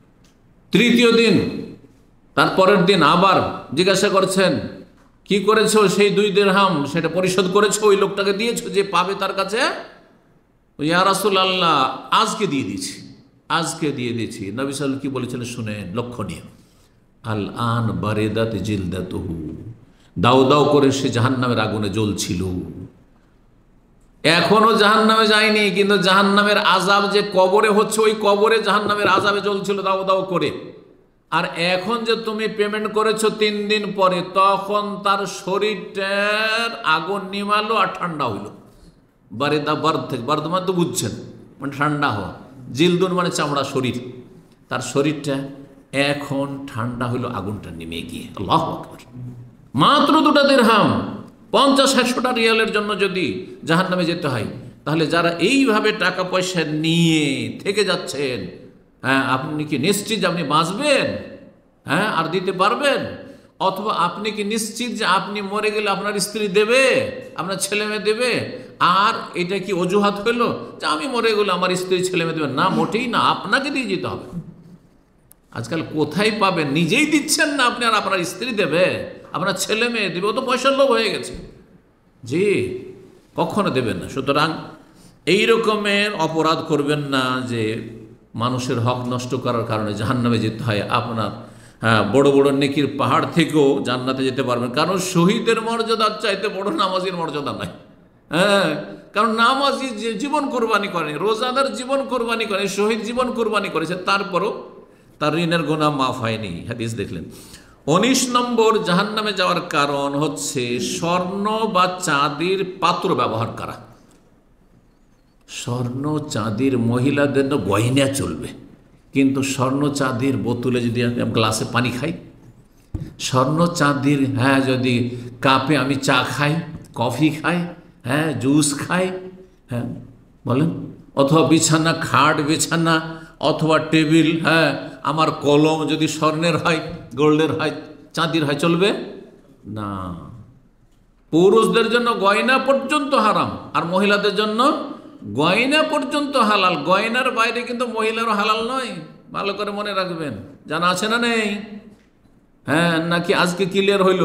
তৃতীয় দিন, তারপরের দিন আবার জিজ্ঞাসা করছেন কি করেছো সেই 2 দিরহাম, সেটা পরিশোধ করেছো, ওই লোকটাকে দিয়েছো যে পাবে তার কাছে? ইয়া রাসূলুল্লাহ আজকে দিয়ে দিয়েছি, আজকে দিয়ে দিয়েছি। নবী সাল্লাল্লাহু আলাইহি ওয়াসাল্লাম কি বলেছিলেন শুনেন, লক্ষণীয়। আল আন বারিদাত জিলদাতুহু, দাউ দাউ করে সে জাহান্নামের আগুনে জ্বলছিল। এখনো জাহান্নামে যায়নি, কিন্তু জাহান্নামের আযাব যে কবরে হচ্ছে, ওই কবরে জাহান্নামের আযাবে জ্বলছিল দাউ দাউ করে। আর এখন যে তুমি পেমেন্ট করেছো 3 দিন পরে, তখন তার শরীরটার আগুন নিমালো আর ঠান্ডা হইল। বারিদা বার্দ থেকে, বার্দ মানে তো বুঝছেন, মানে ঠান্ডা হওয়া, জিলদুন মানে চামড়া, শরীর, তার শরীরটা এখন ঠান্ডা হইল আগুনটা নেমে গিয়ে। আল্লাহু আকবার। মাত্র 2 দিরহাম, 50-100টা রিয়ালের জন্য যদি জাহান্নামে যেতে হয়, তাহলে যারা এইভাবে টাকা পয়সা নিয়ে থেকে যাচ্ছেন, হ্যাঁ, আপনি কি নিশ্চিত যে আপনি বাঁচবেন? হ্যাঁ, আর দিতে পারবেন? অথবা আপনি কি নিশ্চিত যে আপনি মরে গেলে আপনার স্ত্রী দেবে, আপনার ছেলে মেয়ে দেবে? আর এটা কি অজুহাত হইল যে আমি মরে গেলে আমার স্ত্রী ছেলে মেয়ে দেবে? না, মোটেই না, আপনাকে দিয়ে যেতে হবে। আজকাল কোথায় পাবেন, নিজেই দিচ্ছেন না আপনি, আর আপনার স্ত্রী দেবে, আপনার ছেলে মেয়ে দেবে? ও তো পয়সার লোভ হয়ে গেছে। জি, কখনো দেবেন না। সুতরাং এই রকমের অপরাধ করবেন না যে মানুষের হক নষ্ট করার কারণে জাহান্নামে যেতে হয়। আপনার বড় বড় নেকির পাহাড় থেকেও জান্নাতে যেতে পারবেন, কারণ শহীদের মর্যাদার চাইতে বড় নামাজির মর্যাদা নাই। হ্যাঁ, কারণ নামাজি যে জীবন কোরবানি করেনি, রোজাদার জীবন কোরবানি করে, শহীদ জীবন কোরবানি করেছে, তারপরও তার ঋণের গুনাহ মাফ হয়নি। হাদিস দেখলেন। 19 নম্বর জাহান্নামে যাওয়ার কারণ হচ্ছে স্বর্ণ বা চাঁদির পাত্র ব্যবহার করা। স্বর্ণ চাঁদির, মহিলাদের গয়না চলবে, কিন্তু স্বর্ণ চাঁদির বোতলে যদি গ্লাসে পানি খাই, স্বর্ণ চাঁদির যদি কাপে আমি চা খাই, কফি খাই, জুস খাই, বলেন, অথবা বিছানা, খাট বিছানা, অথবা টেবিল, আমার কলম যদি স্বর্ণের হয়, গোল্ডের হয়, চাঁদির হয়, চলবে না। পুরুষদের জন্য গয়না পর্যন্ত হারাম, আর মহিলাদের জন্য গয়না পর্যন্ত হালাল। গয়নার বাইরে কিন্তু মহিলারও হালাল নয়, ভালো করে মনে রাখবেন। জানা আছে না নেই? নাকি আজকে ক্লিয়ার হইল?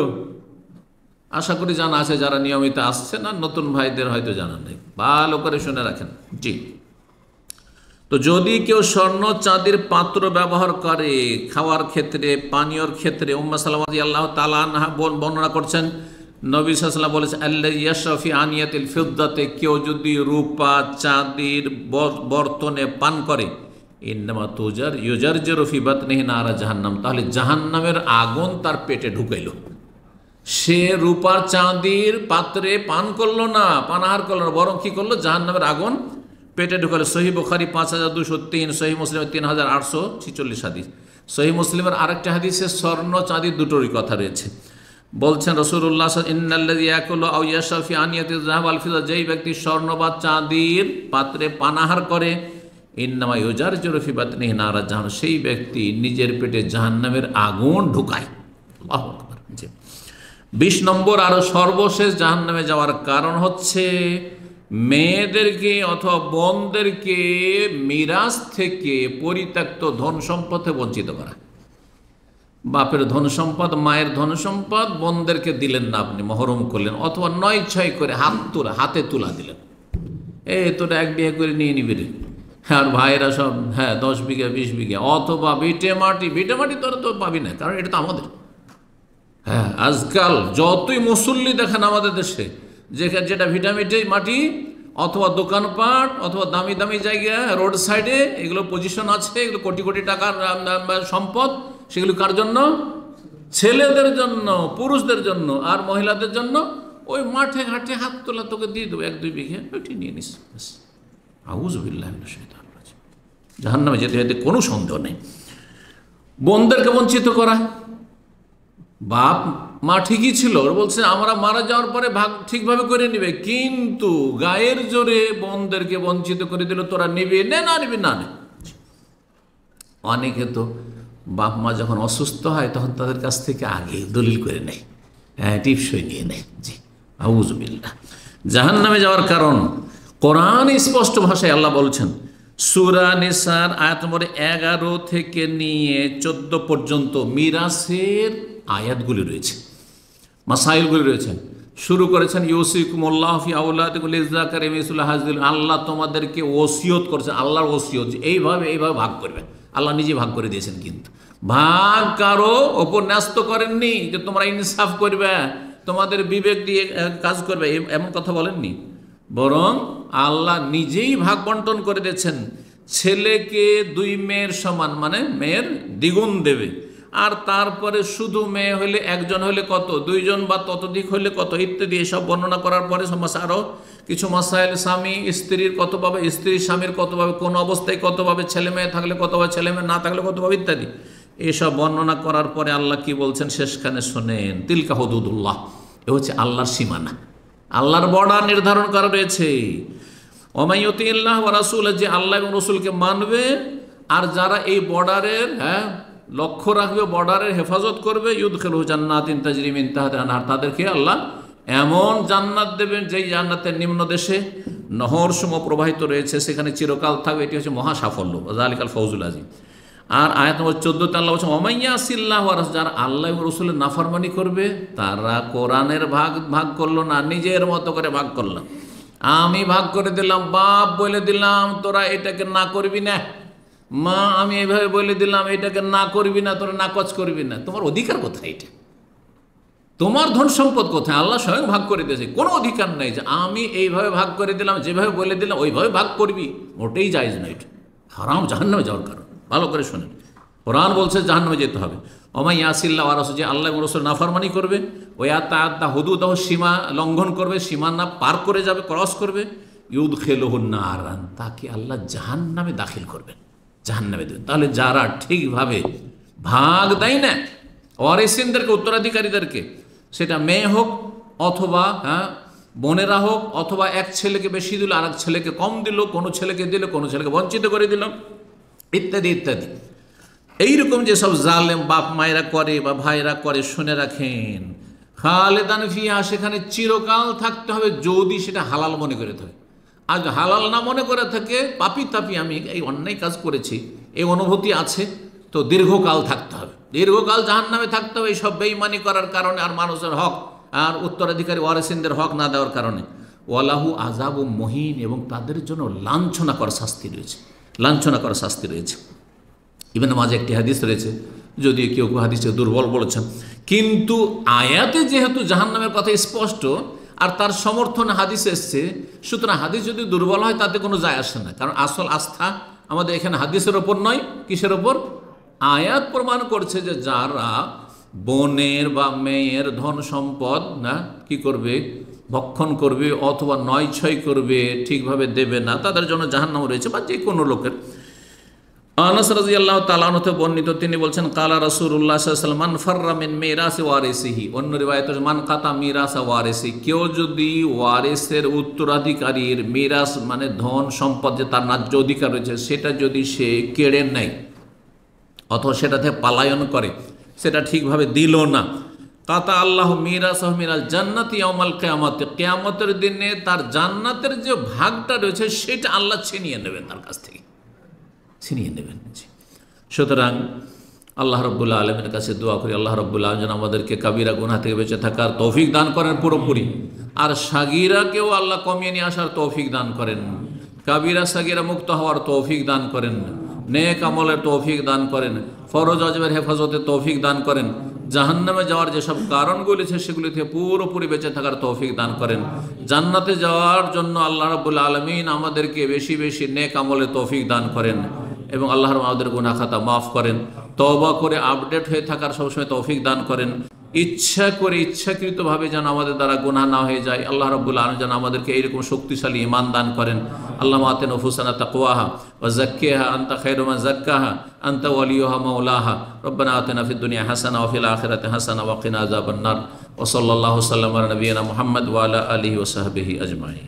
আশা করি জানা আছে, যারা নিয়মিত আসছে না, নতুন ভাইদের হয়তো জানা নেই, ভালো করে শুনে রাখেন। জি, তো যদি কেউ স্বর্ণ চাঁদির পাত্র ব্যবহার করে খাওয়ার ক্ষেত্রে, পানীয়র ক্ষেত্রে, উম্মে সালামা রাদিয়াল্লাহু তাআলা আনহা বর্ণনা করছেন, নবী সাল্লাল্লাহু আলাইহি ওয়াসাল্লাম বলেছেন আল্লাযী ইয়াশরাফি আনিয়াতিল ফিদ্দাতে, কেউ যদি রূপা চাঁদির বর্তনে পান করে, ইন্নামা তুজার ইউজারজিরু ফি বাতনিহি নারা জাহান্নাম, তাহলে জাহান্নামের আগুন তার পেটে ঢুকাইল। সে রূপার চাঁদির পাত্রে পান করলো না, পানাহার করলো না, বরং কি করলো, জাহান্নামের আগুন পেটে ঢুকালো। সহিহ বুখারী 5203, সহিহ মুসলিম 3846 হাদিস। সহিহ মুসলিমের আরেকটা হাদিসে স্বর্ণ চাঁদি দুটোরই কথা রয়েছে। বলছেন রাসূলুল্লাহ ইন্নাল্লাযী ইয়াকুলু আও ইয়াশরাবু ফি আনিয়াতিয যাহাব ওয়াল ফিদ্দা, যেই ব্যক্তি স্বর্ণ বা চাঁদির পাত্রে পানাহার করে, ইন্নামা ইউজারজিরু ফি বাতনিহি নারা জাহান্নাম, সেই ব্যক্তি নিজের পেটে জাহান্নামের আগুন ঢুকায়। আল্লাহু আকবার। 20 নম্বর আরো সর্বশেষ জাহান্নামে যাওয়ার কারণ হচ্ছে মেয়েদেরকে অথবা বোনদেরকে মিরাস থেকে পরিত্যক্ত ধন সম্পদে বঞ্চিত করা। বাপের ধন সম্পদ, মায়ের ধন সম্পদ বোনদেরকে দিলেন না, আপনি মহরম করলেন, অথবা 9-6 করে হাতে তুলা দিলেন, তোরা 1 বিঘা করে নিয়ে নিবি রে, আর ভাইয়েরা সব 10 বিঘা 20 বিঘা, অথবা ভিটে মাটি তোরা তো পাবি না, কারণ এটা তো আমাদের। আজকাল যতই মুসল্লি দেখেন আমাদের দেশে, যেটা ভিটামিটি মাটি অথবা দোকানপাট অথবা দামি দামি জায়গা রোড সাইডে, এগুলো পজিশন আছে, এগুলো কোটি কোটি টাকার সম্পদ, সেগুলো কার জন্য? ছেলেদের জন্য, পুরুষদের জন্য, আর মহিলাদের জন্য ওই মাঠে ঘাটে হাত তোলা তোকে দিয়ে দেবো 1-2 বিঘা, ওইটি নিয়ে নিস। আউযুবিল্লাহি মিনাশ শাইতানির রাজিম। জাহান্নামে যেতে যেতে কোনো সন্দেহ নেই। বোনদেরকে বঞ্চিত করা, বাপ মা ঠিকই ছিল, বলছে আমরা মারা যাওয়ার পরে ভাগ ঠিকভাবে করে নিবে, কিন্তু গায়ের জোরে বোনদেরকে বঞ্চিত করে দিল, তোরা নিবি না নিবি না। অনেকে তো বাপ মা যখন অসুস্থ হয় তখন তাদের কাছ থেকে আগে দলিল করে নেয়, টিপসই নিয়ে নেয়। জি, আউযুবিল্লাহ। জাহান্নামে যাওয়ার কারণ কোরআন স্পষ্ট ভাষায় আল্লাহ বলছেন, সূরা নিসার আয়াত নম্বর 11 থেকে নিয়ে 14 পর্যন্ত মিরাসের আয়াতগুলি রয়েছে, মাসাইলগুলি রয়েছে। শুরু করেছেন ইউসিকুমুল্লাহু ফি আওলাদিকুম লিযাকারি মিসলু হাযিল, আল্লাহ তোমাদেরকে ওসিয়ত করেছেন, আল্লাহর ওসিয়ত, এইভাবে ভাগ করবে। আল্লাহ নিজে ভাগ করে দিয়েছেন, কিন্তু ভাগ কারো ওপর ন্যস্ত করেননি যে তোমরা ইনসাফ করবে, তোমাদের বিবেক দিয়ে কাজ করবে, এমন কথা বলেননি। বরং আল্লাহ নিজেই ভাগ বন্টন করে দিয়েছেন। ছেলেকে 2 মেয়ের সমান, মানে মেয়ের দ্বিগুণ দেবে, আর তারপরে শুধু মেয়ে হলে 1 জন হলে কত, 2 জন বা ততোধিক হলে কত, ইত্যাদি এসব বর্ণনা করার পরে আরও কিছু মাসাইল, স্বামী স্ত্রীর কত পাবে, স্ত্রী স্বামীর কত পাবে, কোন অবস্থায় কত পাবে, ছেলে মেয়ে থাকলে কত পাবে, ছেলে মেয়ে না থাকলে কত পাবে, ইত্যাদি এসব বর্ণনা করার পরে আল্লাহ কি বলছেন শেষখানে শোনেন, তিলকা হুদুদুল্লাহ, এ হচ্ছে আল্লাহর সীমানা, আল্লাহর বর্ডার নির্ধারণ করা রয়েছে। ওয়া ইউতিল্লাহ ওয়া রাসূল, যে আল্লাহ এবং রসুলকে মানবে আর যারা এই বর্ডারের লক্ষ্য রাখবে, বর্ডারের হেফাজত করবে, ইউদখিলুহু জান্নাতিন তাজরি মিন তাহতিহা আল-আনহার, তাদেরকে আল্লাহ এমন জান্নাত দেবেন যেই জান্নাতের নিম্ন দেশে নহরসমূহ প্রবাহিত রয়েছে, সেখানে চিরকাল থাকবে। এটি হচ্ছে মহা সাফল্য, যালিকাল ফাউজুল আযীম। আর আয়াত নম্বর 14তে আল্লাহ বলছেন, ওয়া মান ইয়াসিল্লাহ ওয়া রাসূল, যারা আল্লাহ এবং রাসূলের নাফরমানি করবে, তারা কোরআনের ভাগ করলো না, নিজের মতো করে ভাগ করলো। আমি ভাগ করে দিলাম, বাপ বলে দিলাম তোরা এটাকে না করবি না, মা আমি এইভাবে বলে দিলাম এটাকে না করবি না, তোরা নাকচ করবি না। তোমার অধিকার কোথায়? এটা তোমার ধন সম্পদ কোথায়? আল্লাহ স্বয়ং ভাগ করে দিয়েছে, কোনো অধিকার নেই যে আমি এইভাবে ভাগ করে দিলাম, যেভাবে বলে দিলাম ওইভাবে ভাগ করবি, মোটেই জায়েজ নয়। এটা হারাম, জাহান্নামে যাওয়ার কারণ। ভালো করে শোনেন, কোরআন বলছে জাহান্নামে যেতে হবে। ওয়া মান ইয়াসিল্লাহ ওয়া রাসূল, যে আল্লাহ এবং রাসূল নাফরমানি করবে, ওয়া ইয়াতাআদ্দা হুদুদাহু, সীমা লঙ্ঘন করবে, সীমানা পার করে যাবে, ক্রস করবে, ইউদখিলুহু নারান, তাকে আল্লাহ জাহান্নামে দাখিল করবেন, জাহান্নামে দেবেন। তাহলে যারা ঠিকভাবে ভাগ দেয় না ওয়ারিসিনদেরকে, উত্তরাধিকারীদেরকে, সেটা মেয়ে হোক অথবা বোনেরা হোক, অথবা এক ছেলেকে বেশি দিল আর এক ছেলেকে কম দিল, কোনো ছেলেকে দিল কোনো ছেলেকে বঞ্চিত করে দিল, ইত্যাদি ইত্যাদি। এইরকম যেসব জালেম বাপ মায়েরা করে বা ভাইরা করে, শুনে রাখেন, খালেদান ফিহা, সেখানে চিরকাল থাকতে হবে, যদি সেটা হালাল মনে করে থাকে। আর হালাল না মনে করে থাকে, পাপি তাপি আমি এই অন্যায় কাজ করেছি, এই অনুভূতি আছে, তো দীর্ঘকাল থাকতে হবে, দীর্ঘকাল জাহান্নামে থাকতে হবে এইসব বেঈমানি করার কারণে, আর মানুষের হক আর উত্তরাধিকারী ওয়ারিসিনদের হক না দেওয়ার কারণে। ওয়ালাহু আযাবুম মুহিন, এবং তাদের জন্য লাঞ্ছনা করার শাস্তি রয়েছে, লাঞ্ছনা করার শাস্তি রয়েছে। ইবনে মাজাহ একটি হাদিস রয়েছে, যদিও কেউ কেউ হাদিসে দুর্বল বলেছেন, কিন্তু আয়াতে যেহেতু জাহান্নামের কথা স্পষ্ট আর তার সমর্থনে হাদিস এসছে, সুতরাং হাদিস যদি দুর্বল হয় তাতে কোনো যায় আসে না, কারণ আসল আস্থা আমাদের এখানে হাদিসের ওপর নয়, কিসের ওপর? আয়াত প্রমাণ করছে যে যারা বোনের বা মেয়ের ধন সম্পদ না কি করবে, ভক্ষণ করবে অথবা 9-6 করবে, ঠিকভাবে দেবে না, তাদের জন্য জাহান্নাম রয়েছে, বা যে কোনো লোকের। আনাস রাদিয়াল্লাহু তাআলা আনহু বর্ণিত, তিনি বলছেন, কালা রাসূলুল্লাহ সাল্লাল্লাহু আলাইহি ওয়াসাল্লাম, মান ফাররা মিন মিরাসি ওয়ারিসিহি, অন্য রিওয়ায়াতে মান কাতা মিরাসা ওয়ারিসি, কেউ যদি ওয়ারিসের উত্তরাধিকারীর মিরাস মানে ধন সম্পদ যে তার ন্যায্য অধিকার রয়েছে, সেটা যদি সে কেড়ে নেয় অথবা সেটাতে পালায়ন করে, সেটা ঠিকভাবে দিল না, কাতা আল্লাহ মিরাসাহ মিনাল জান্নাতি ইয়াউমাল কিয়ামাতে, কিয়ামতের দিনে তার জান্নাতের যে ভাগটা রয়েছে সেটা আল্লাহ ছিনিয়ে নেবেন, তার কাছ থেকে ছিনিয়ে নেবেন। সুতরাং আল্লাহ রাব্বুল আলামিনের কাছে দোয়া করি, আল্লাহ রাব্বুল আলামিন যেন আমাদেরকে কাবিরা গুনাহ থেকে বেঁচে থাকার তৌফিক দান করেন পুরোপুরি, আর সাগীরাকেও আল্লাহ কমিয়ে নিয়ে আসার তৌফিক দান করেন, কাবিরা সাগীরা মুক্ত হওয়ার তৌফিক দান করেন, নেক আমলের তৌফিক দান করেন, ফরজ ওয়াজিবের হেফাজতের তৌফিক দান করেন, জাহান্নামে যাওয়ার যেসব কারণগুলি আছে সেগুলি থেকে পুরোপুরি বেঁচে থাকার তৌফিক দান করেন। জান্নাতে যাওয়ার জন্য আল্লাহ রাব্বুল আলামিন আমাদেরকে বেশি বেশি নেক আমলের তৌফিক দান করেন এবং আল্লাহর আমাদের গুনাহ খাতা মাফ করেন। তওবা করে আপডেট হয়ে থাকার সবসময় তৌফিক দান করেন। ইচ্ছা করে ইচ্ছাকৃতভাবে যেন আমাদের দ্বারা গুনাহ না হয়ে যায়, আল্লাহ রাব্বুল আলামিন যেন আমাদেরকে এইরকম শক্তিশালী ঈমান দান করেন। আল্লাহুম্মা আতি নুফুসানা তাকওয়াহা ওয়া যাক্কিহা আনতা খায়রু মান যাক্কাহা আনতা ওয়ালিয়ুহা মাওলাহা। রব্বানা আতিনা ফিদ দুনিয়া হাসানাহ ওয়া ফিল আখিরাতি হাসানাহ ওয়া কিনা আযাবান নার। ওয়া সাল্লাল্লাহু সাল্লাম আলা নবিয়িনা মুহাম্মদ ওয়া আলা আলিহি ওয়া সাহবিহি আজমাইন।